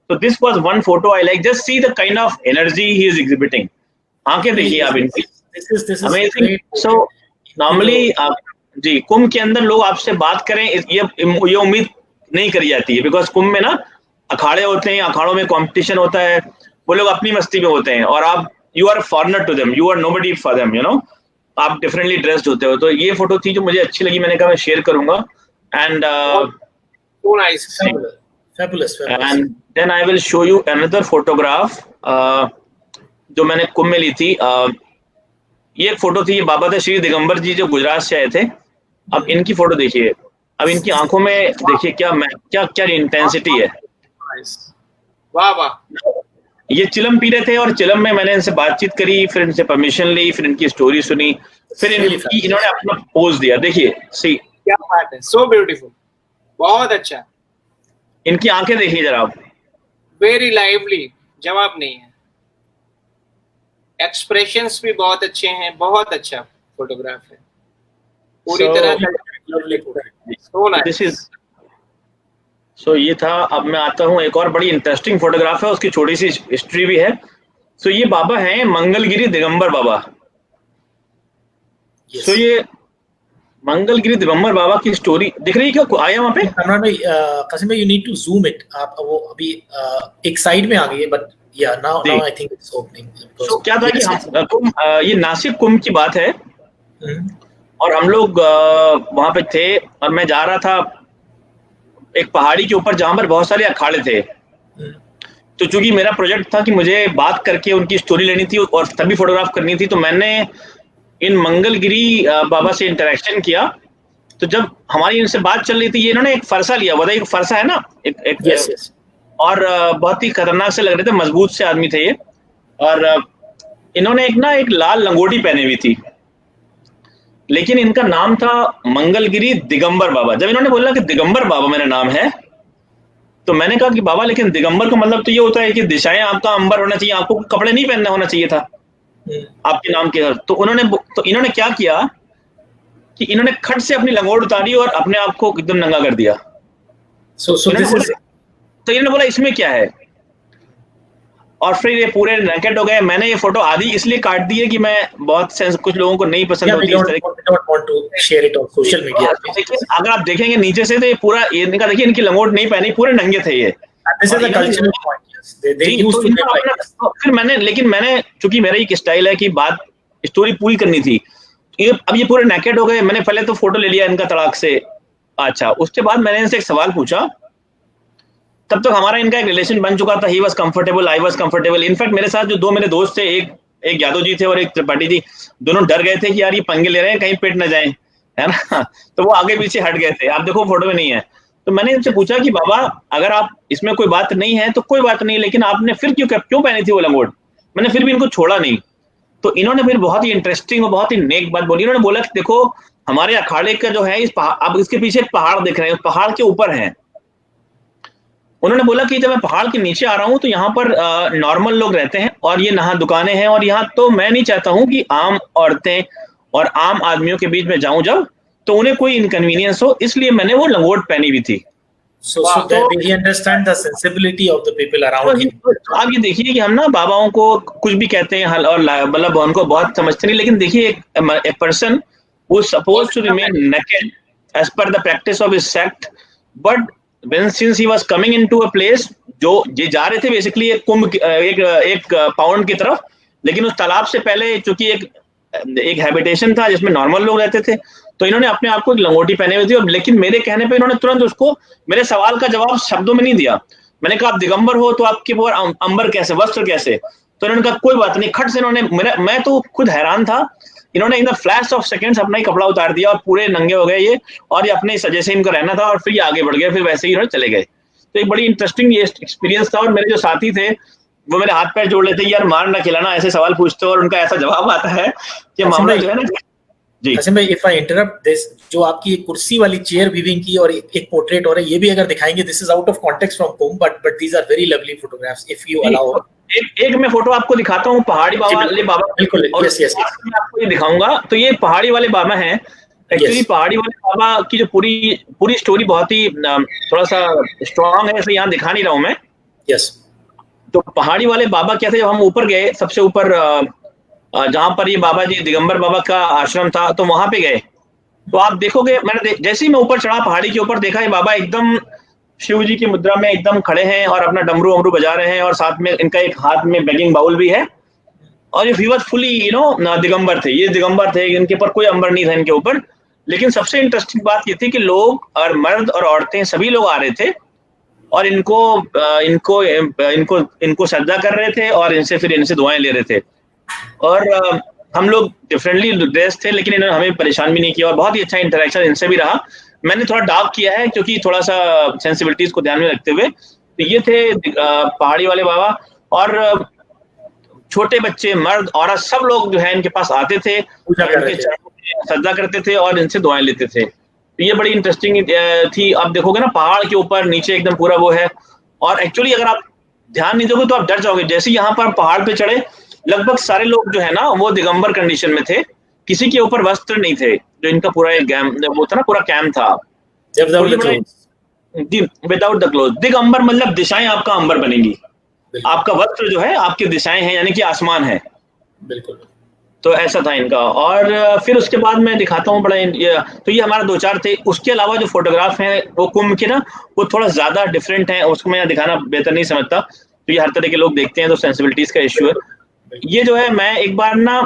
So this was one photo I like. Just see the kind of energy he is exhibiting. आंखें देखिए आप इनकी. This is amazing. So normally जी कुंभ के अंदर लोग आपसे बात करें ये उम्मीद नहीं करी जाती है, बिकॉज कुंभ में ना अखाड़े होते हैं, अखाड़ों में कंपटीशन होता है, वो लोग अपनी मस्ती में होते हैं और आप you are foreigner to them, you are nobody for them, you know. आप डिफरेंटली ड्रेस्ड होते हो. तो ये फोटो थी जो मुझे अच्छी लगी, मैंने कहा मैं शेयर करूंगा. And and then I will show you another photograph जो मैंने कुंभ में ली थी. ये एक फोटो थी, ये बाबा थे श्री दिगंबर जी जो गुजरात से आए थे. अब इनकी फोटो देखिए, अब इनकी आंखों में देखिए क्या इंटेंसिटी है. वाह वाह. ये चिलम पी रहे थे और चिलम में मैंने इनसे बातचीत करी, फिर इनसे परमिशन ली, फिर इनकी स्टोरी सुनी, फिर इन्होंने अपना पोज दिया. देखिए सी क्या बात है, सो ब्यूटीफुल, बहुत अच्छा. इनकी आंखें देखिए जरा आप, वेरी लाइवली, जवाब नहीं है. एक्सप्रेशंस भी बहुत अच्छे हैं, बहुत अच्छा फोटोग्राफ है, पूरी तरह से. सो ये था. अब मैं आता हूँ, एक और बड़ी इंटरेस्टिंग फोटोग्राफ है, उसकी छोटी सी हिस्ट्री भी है. सो ये बाबा हैं मंगलगिरी दिगंबर बाबा. सो ये मंगलगिरी दिगंबर बाबा की स्टोरी दिख रही है क्या आया वहाँ पे? इमरान भाई, कासिम भाई, you need to zoom it. आप वो अभी एक साइड में आ गई है, but yeah now I think it's opening. So क्या था कि ये नासिक कुंभ की बात है और हम लोग वहां पे थे और मैं जा रहा था एक पहाड़ी के ऊपर जहां पर बहुत सारे अखाड़े थे. तो चूंकि मेरा प्रोजेक्ट था कि मुझे बात करके उनकी स्टोरी लेनी थी और तभी फोटोग्राफ करनी थी, तो मैंने इन मंगलगिरी बाबा से इंटरेक्शन किया. तो जब हमारी इनसे बात चल रही थी, ये इन्होंने एक फरसा लिया हुआ था. एक फरसा है ना, एक और बहुत ही खतरनाक से लग रहे थे, मजबूत से आदमी थे ये. और इन्होंने एक लाल लंगोटी पहनी हुई थी, लेकिन इनका नाम था मंगलगिरी दिगंबर बाबा. जब इन्होंने बोला कि दिगंबर बाबा मेरा नाम है, तो मैंने कहा कि बाबा लेकिन दिगंबर का मतलब तो ये होता है कि दिशाएं आपका अंबर होना चाहिए, आपको कपड़े नहीं पहनना होना चाहिए था आपके नाम के. तो इन्होंने क्या किया कि इन्होंने खट से अपनी लंगोट उतारी और अपने आप को एकदम नंगा कर दिया. तो इन्होंने बोला इसमें क्या है, और फिर ये पूरे नेकेड हो गए. मैंने ये फोटो आधी इसलिए काट दी है कि मैं बहुत सेंस कुछ लोगों को नहीं पसंद होती इस तरह की. अगर आप देखेंगे नीचे से तो ये पूरा इनका देखिए, इनकी लंगोट नहीं पहनी, पूरे नंगे थे ये. फिर मैंने चूंकि मेरा एक स्टाइल है कि बात स्टोरी पूरी करनी थी, अब ये पूरे नेकेड हो गए. मैंने पहले तो फोटो ले लिया इनका तड़ाक से. अच्छा, उसके बाद मैंने इनसे एक सवाल पूछा. तब तक हमारा इनका एक रिलेशन बन चुका था. He was comfortable, I was comfortable. In fact मेरे साथ जो दो मेरे दोस्त थे, एक यादव जी थे और एक त्रिपाठी जी, दोनों डर गए थे कि यार ये पंगे ले रहे हैं, कहीं पेट न जाए, है ना. तो वो आगे पीछे हट गए थे. आप देखो फोटो में नहीं है. तो मैंने इनसे पूछा कि बाबा अगर आप इसमें कोई बात नहीं है तो कोई बात नहीं, लेकिन आपने फिर क्यों पहनी थी वो लंगोट? मैंने फिर भी इनको छोड़ा नहीं. तो इन्होंने फिर बहुत ही इंटरेस्टिंग और बहुत ही नेक बात बोली. इन्होंने बोला कि देखो हमारे अखाड़े का जो है अब इसके पीछे पहाड़ दिख रहे हैं, पहाड़ के ऊपर है. उन्होंने बोला कि जब मैं पहाड़ के नीचे आ रहा हूं तो यहाँ पर नॉर्मल लोग रहते हैं और ये यहाँ दुकानें हैं, और यहाँ तो मैं नहीं चाहता हूं कि आम औरतें और आम आदमियों के बीच में जाऊं जब, तो उन्हें कोई इनकन्वीनियंस हो, इसलिए मैंने वो लंगोट पहनी हुई थी. So that he understand the sensibility of the people around him. आप ये देखिए कि हम ना बाबाओं को कुछ भी कहते हैं और मतलब उनको बहुत समझते नहीं, लेकिन देखिए एक person who is supposed to remain naked as per the practice of his sect, but since he was coming into a place, जो ये जा रहे थे बेसिकली एक कुंभ एक पाउंड की तरफ, लेकिन उस तालाब से पहले चूंकि एक हैबिटेशन था जिसमें नॉर्मल लोग रहते थे, तो इन्होंने अपने आप को एक लंगोटी पहने हुई थी, और लेकिन मेरे कहने पे इन्होंने तुरंत उसको मेरे सवाल का जवाब शब्दों में नहीं दिया। मैंने कहा आप दिगंबर हो तो आपके ऊपर अंबर कैसे, वस्त्र कैसे? तो इन्होंने कहा कोई बात नहीं, खट से इन्होंने मैं तो खुद हैरान था, इन्होंने in the flash of seconds अपना ही कपड़ा उतार दिया और पूरे नंगे हो गए ये, और ये अपने जैसे इनको रहना था और फिर ये आगे बढ़ गए, फिर वैसे ही इन्होंने चले गए। तो एक बड़ी इंटरेस्टिंग ये एक्सपीरियंस था। और मेरे जो साथी थे वो मेरे हाथ पैर जोड़ लेते, यार मारना खिलाना ऐसे सवाल पूछते हो और उनका ऐसा जवाब आता है कि मामला जो है ना। जी अच्छा भाई, इफ आई इंटरप्ट दिस, जो आपकी एक कुर्सी वाली चेयर वीविंग की और एक पोर्ट्रेट और ये भी अगर दिखाएंगे, this is out of context from Kumbh, but these are very lovely photographs if you allow. एक मैं फोटो आपको दिखाता हूँ पहाड़ी वाले बाबा, बिल्कुल, यस यस, मैं आपको ये दिखाऊंगा। तो ये पहाड़ी वाले बाबा हैं एक्चुअली। पहाड़ी वाले बाबा की जो पूरी स्टोरी बहुत ही थोड़ा सा स्ट्रॉन्ग है, इसलिए यहाँ दिखा नहीं रहा हूँ मैं। यस। तो पहाड़ी वाले बाबा क्या थे, जब हम ऊपर गए सबसे ऊपर जहां पर ये बाबा जी दिगंबर बाबा का आश्रम था, तो वहां पे गए तो आप देखोगे, मैंने जैसे ही मैं ऊपर चढ़ा पहाड़ी के ऊपर, देखा ये बाबा एकदम शिव जी की मुद्रा में एकदम खड़े हैं और अपना डमरू वमरू बजा रहे हैं, और साथ में इनका एक हाथ में बेगिंग बाउल भी है, और ये वॉज फुली दिगंबर थे। ये दिगंबर थे, इनके ऊपर कोई अंबर नहीं था इनके ऊपर। लेकिन सबसे इंटरेस्टिंग बात ये थी कि लोग और मर्द और औरतें सभी लोग आ रहे थे और इनको सजदा कर रहे थे और इनसे दुआएं ले रहे थे। और हम लोग डिफरेंटली ड्रेस थे, लेकिन इन्होंने हमें परेशान भी नहीं किया, और बहुत ही अच्छा इंटरेक्शन इनसे भी रहा। मैंने थोड़ा डार्क किया है क्योंकि थोड़ा सा सेंसिबिलिटीज को ध्यान में रखते हुए। तो ये थे पहाड़ी वाले बाबा, और छोटे बच्चे मर्द औरत सब लोग जो है इनके पास आते थे, सजदा करते थे और इनसे दुआएं लेते थे। तो ये बड़ी इंटरेस्टिंग थी। आप देखोगे ना पहाड़ के ऊपर नीचे एकदम पूरा वो है, और एक्चुअली अगर आप ध्यान नहीं दोगे तो आप डर जाओगे। जैसे यहाँ पर पहाड़ पे चढ़े, लगभग सारे लोग जो है ना वो दिगंबर कंडीशन में थे, किसी के ऊपर वस्त्र नहीं थे, जो इनका पूरा एक वो था ना, पूरा कैंप था विदाउट द क्लोथ। दिगंबर मतलब दिशाएं आपका अंबर बनेंगी, आपका वस्त्र जो है आपकी दिशाएं हैं, यानी कि आसमान है। बिल्कुल। तो ऐसा था इनका। और फिर उसके बाद मैं दिखाता हूँ बड़ा तो ये हमारा 2-4 थे। उसके अलावा जो फोटोग्राफ हैं वो कुंभ के ना वो थोड़ा ज्यादा डिफरेंट है, उसको मैं दिखाना बेहतर नहीं समझता। तो ये हर तरह के लोग देखते हैं, तो सेंसिबिलिटीज का इश्यू है। ये जो है, मैं एक बार ना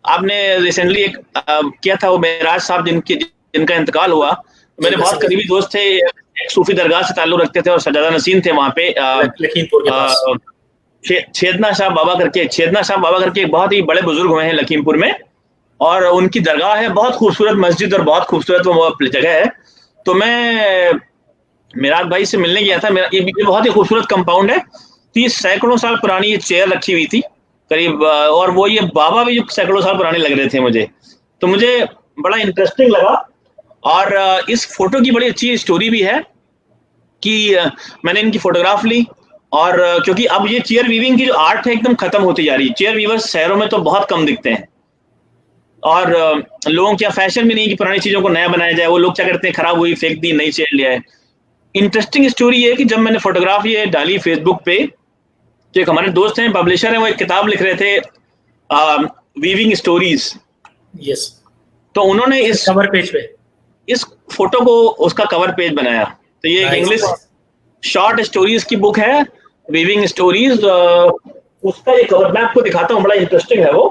आपने रिसेंटली एक किया था वो मेराज साहब जिनका इंतकाल हुआ, मेरे बहुत करीबी दोस्त थे, एक सूफी दरगाह से ताल्लुक रखते थे और सजादा नसीन थे वहाँ पे लखीमपुर के पास। छेदना शाह बाबा करके एक बहुत ही बड़े बुजुर्ग हुए हैं लखीमपुर में, और उनकी दरगाह है, बहुत खूबसूरत मस्जिद और बहुत खूबसूरत वो जगह है। तो मैं मेराज भाई से मिलने गया था। ये बहुत ही खूबसूरत कंपाउंड है। तो ये सैकड़ों साल पुरानी ये चेयर रखी हुई थी करीब, और वो ये बाबा भी सैकड़ों साल पुराने लग रहे थे मुझे। तो मुझे बड़ा इंटरेस्टिंग लगा। और इस फोटो की बड़ी अच्छी स्टोरी भी है कि मैंने इनकी फोटोग्राफ ली, और क्योंकि अब ये चेयर वीविंग की जो आर्ट है एकदम खत्म होती जा रही है। चेयर वीवर्स शहरों में तो बहुत कम दिखते हैं, और लोगों क्या फैशन भी नहीं कि पुरानी चीजों को नया बनाया जाए। वो लोग क्या करते हैं, खराब हुई फेंक दी, नई चेयर ले आए। इंटरेस्टिंग स्टोरी है कि जब मैंने फोटोग्राफ ये डाली फेसबुक पे, तो एक हमारे दोस्त हैं, पब्लिशर हैं, वो एक किताब लिख रहे थे वीविंग स्टोरीज। यस। तो उन्होंने इस कवर पेज पे इस फोटो को उसका कवर पेज बनाया। तो ये एक इंग्लिश शॉर्ट स्टोरीज की बुक है, वीविंग स्टोरीज। उसका ये कवर मैं आपको दिखाता हूँ, बड़ा इंटरेस्टिंग है वो।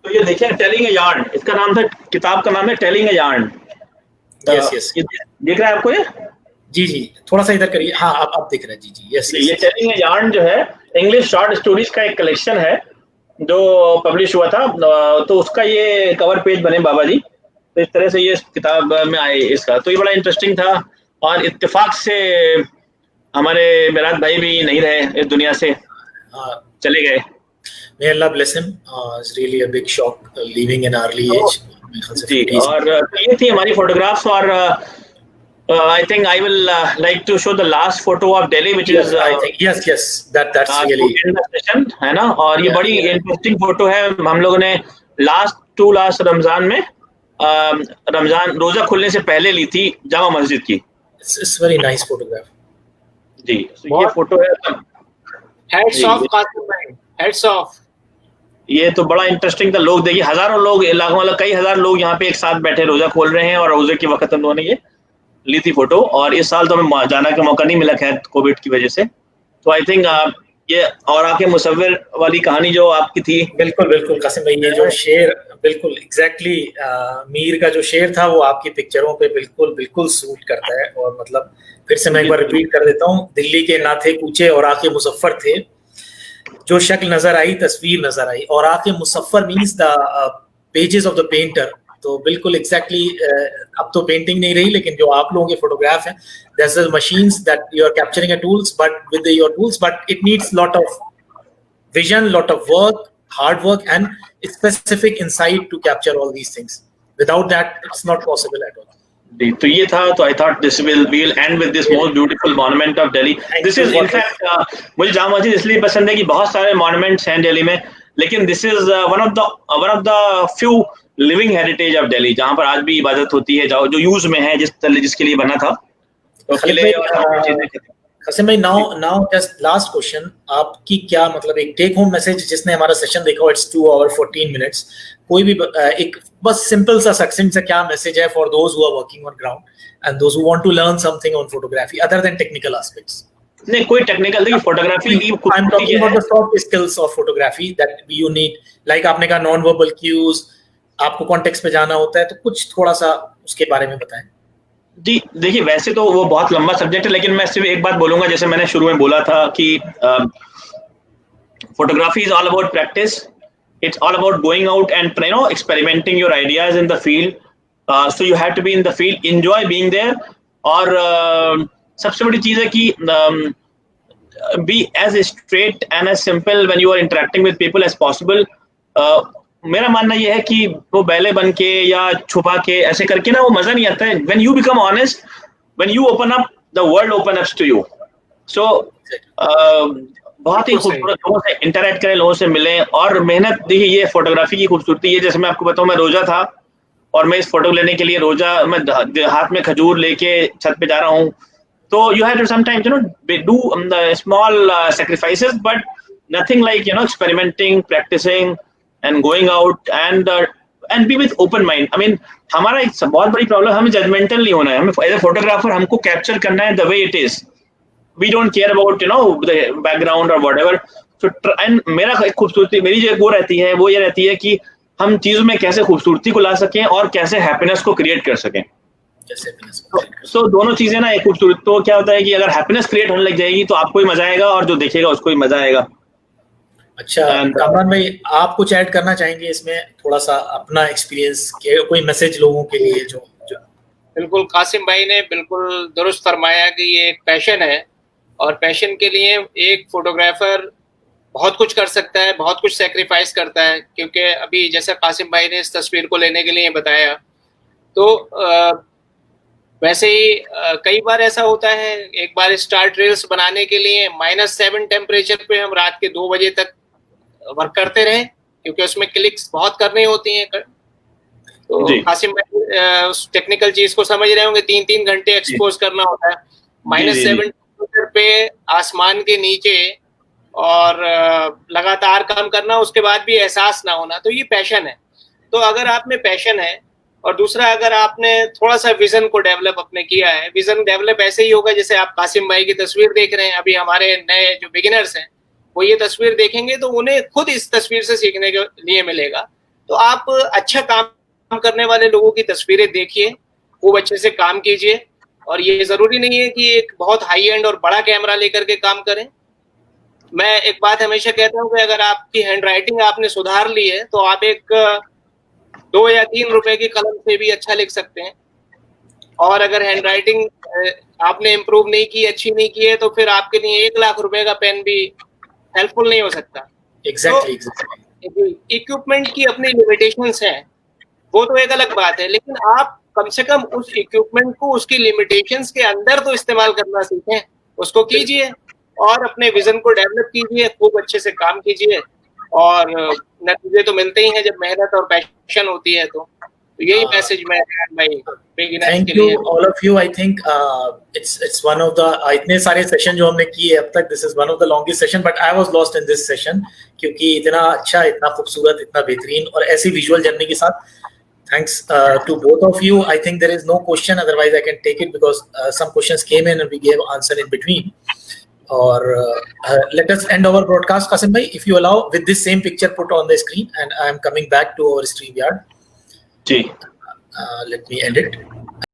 तो ये देखिए, टेलिंग ए यार्न, इसका नाम था, किताब का नाम है टेलिंग ए यार्न। यस। देख रहे हैं आपको ये? जी, थोड़ा सा इधर करिए। हाँ, आप दिख रहे हैं। जी। यस। ये टेलिंग ए यार्न जो है इंग्लिश शॉर्ट स्टोरीज का एक कलेक्शन है जो पब्लिश हुआ था। तो उसका ये कवर पेज बने बाबा जी। तो इस तरह से ये किताब में आए इसका। तो ये बड़ा इंटरेस्टिंग था, और इत्तेफाक से हमारे मेराज भाई भी नहीं रहे इस दुनिया से, चले गए। May Allah bless him. It's really a big shock leaving in early age. जी। और ये थी हमारी फोटोग्राफ्स। और I think I will like to show the last photo of Delhi, which is I think yes that's really session है ना। और ये बड़ी इंटरेस्टिंग फोटो है। हम लोगों ने लास्ट रमजान में रमजान रोजा खुलने से पहले ली थी जामा मस्जिद की। It's very nice photograph. जी, ये फोटो है। हेड्स ऑफ कासिम भाई, हेड्स ऑफ। ये तो बड़ा इंटरेस्टिंग था। लोग देखिए, हजारों लोग, लाखों, मतलब कई हजार लोग यहाँ पे एक साथ बैठे रोजा खोल रहे हैं, और रोजे के वक्त हम लोगों ने ये ली थी फोटो। और इस साल तो हमें जाने का मौका नहीं मिला खैर कोविड की वजह से। तो आई थिंक ये और आके मुसव्विर वाली कहानी जो आपकी थी, बिल्कुल बिल्कुल कासिम भाई, ये जो शेर बिल्कुल एग्जैक्टली मीर का जो शेर था वो आपकी पिक्चरों पे बिल्कुल बिल्कुल सूट करता है। और मतलब फिर से मैं एक बार रिपीट कर देता हूँ, दिल्ली के ना थे कूचे और आके मुजफ्फर थे, जो शक्ल नजर आई तस्वीर नजर आई। और आके Muzaffar means the pages of the painter. तो बिल्कुल एग्जैक्टली अब तो पेंटिंग नहीं रही, लेकिन जो आप लोगों के फोटोग्राफ हैं, there's a machines that you are capturing a tools, but with your tools, but it needs lot of vision, lot of work, hard work, and specific insight to capture all these things. Without that, it's not possible at all. तो ये था। तो I thought this we'll end with this most beautiful monument of Delhi. This is in fact मुझे जामा मस्जिद इसलिए पसंद है कि बहुत सारे monuments हैं दिल्ली में, लेकिन this is one of the few living heritage of Delhi, जहाँ पर आज भी इबादत होती है, जो यूज में है, जिसके लिए बना था। तो किले और कासिम भाई, now just last question, आपकी क्या मतलब एक टेक होम मैसेज, जिसने हमारा सेशन देखा, इट्स 2 hours 14 minutes, कोई भी एक बस सिंपल सा सक्सेंट सा क्या मैसेज है for those who are working on ground and those who want to learn something on photography other than technical aspects? नहीं, कोई टेक्निकल नहीं, फोटोग्राफी की I am talking about the soft skills of photography that you need, like आपने कहा non verbal cues, आपको context में जाना होता है, तो कुछ थोड़ा सा उसके बारे में बताएं। जी देखिए, वैसे तो वो बहुत लंबा सब्जेक्ट है, लेकिन मैं सिर्फ एक बात बोलूंगा, जैसे मैंने शुरू में बोला था कि photography is all about practice, it's all about going out and experimenting your ideas in the field, so you have to be in the field, enjoy being there, और सबसे बड़ी चीज है कि be as straight and as simple when you are interacting with people as possible. मेरा मानना ये है कि वो बैले बन के या छुपा के ऐसे करके ना वो मजा नहीं आता है। when you become honest, when you open up, the world opens up to you. So बहुत ही खूबसूरत लोगों से इंटरेक्ट करें, लोगों से मिलें और मेहनत। देखिए, ये फोटोग्राफी की खूबसूरती है। जैसे मैं आपको बताऊं, मैं रोजा था और मैं इस फोटो लेने के लिए मैं हाथ में खजूर लेके छत पे जा रहा हूँ। तो you have to sometimes do small sacrifices, but nothing like experimenting, practising and going out and be with open mind. I mean, हमारा एक बहुत बड़ी प्रॉब्लम, हमें जजमेंटल नहीं होना है। हमें एज ए फोटोग्राफर हमको कैप्चर करना है the way it is. We don't care about the background or whatever. So and मेरा एक खूबसूरती, मेरी जो वो रहती है, वो ये रहती है कि हम चीजों में कैसे खूबसूरती को ला सकें और कैसे हैप्पीनेस को क्रिएट कर सकें। So दोनों चीजें ना एक खूबसूरत। तो क्या होता है कि अगर हैप्पीनेस क्रिएट होने लग जाएगी तो आपको ही मजा आएगा और जो देखेगा उसको ही मजा आएगा। अच्छा कामरान भाई, आप कुछ ऐड करना चाहेंगे इसमें, थोड़ा सा अपना एक्सपीरियंस, कोई मैसेज लोगों के लिए जो? बिल्कुल, कासिम भाई ने बिल्कुल दुरुस्त फरमाया कि ये एक पैशन है और पैशन के लिए एक फोटोग्राफर बहुत कुछ कर सकता है, बहुत कुछ सैक्रिफाइस करता है। क्योंकि अभी जैसा कासिम भाई ने इस तस्वीर को लेने के लिए बताया, तो वैसे ही कई बार ऐसा होता है, एक बार स्टार्ट रील्स बनाने के लिए -7 टेम्परेचर पे हम रात के 2 बजे तक वर्क करते रहे, क्योंकि उसमें क्लिक्स बहुत करनी होती हैं। तो कासिम भाई उस टेक्निकल चीज को समझ रहे होंगे, 3-3 घंटे एक्सपोज करना होता है -7 पे आसमान के नीचे, और लगातार काम करना, उसके बाद भी एहसास ना होना। तो ये पैशन है। तो अगर आप में पैशन है, और दूसरा अगर आपने थोड़ा सा विजन को डेवलप अपने किया है, विजन डेवलप ऐसे ही होगा जैसे आप कासिम भाई की तस्वीर देख रहे हैं। अभी हमारे नए जो बिगिनर्स हैं वो ये तस्वीर देखेंगे तो उन्हें खुद इस तस्वीर से सीखने के लिए मिलेगा। तो आप अच्छा काम करने वाले लोगों की तस्वीरें देखिए, खूब अच्छे से काम कीजिए, और ये जरूरी नहीं है कि एक बहुत हाई एंड और बड़ा कैमरा लेकर के काम करें। मैं एक बात हमेशा कहता हूँ कि अगर आपकी हैंड राइटिंग आपने सुधार ली है तो आप एक 2 या 3 रुपए की कलम से भी अच्छा लिख सकते हैं, और अगर हैंड राइटिंग आपने इम्प्रूव नहीं की, अच्छी नहीं की है, तो फिर आपके लिए 1 लाख रुपए का पेन भी हेल्पफुल नहीं हो सकता। एग्जैक्टली। इक्विपमेंट की अपनी लिमिटेशंस हैं, वो तो एक अलग बात है, लेकिन आप कम से कम उस इक्विपमेंट को उसकी लिमिटेशंस के अंदर तो इस्तेमाल करना सीखें, उसको कीजिए और अपने विजन को डेवलप कीजिए, खूब अच्छे से काम कीजिए, और नतीजे तो मिलते ही हैं जब मेहनत और पैशन होती है। तो यही मैसेज मैं रेहान भाई बिगिनर्स थैंक के यू लिए all of you. I think it's one of the इतने सारे सेशन जो हमने किए अब तक, this is one of the longest session, but I was lost in this session क्योंकि इतना अच्छा, इतना खूबसूरत, इतना बेहतरीन और ऐसी विजुअल जर्नी के साथ. Thanks to both of you. I think there is no question, otherwise I can take it because some questions came in and we gave answer in between. Or let us end our broadcast, Qasim bhai, if you allow, with this same picture put on the screen, and I am coming back to our StreamYard. Ji. Let me end it.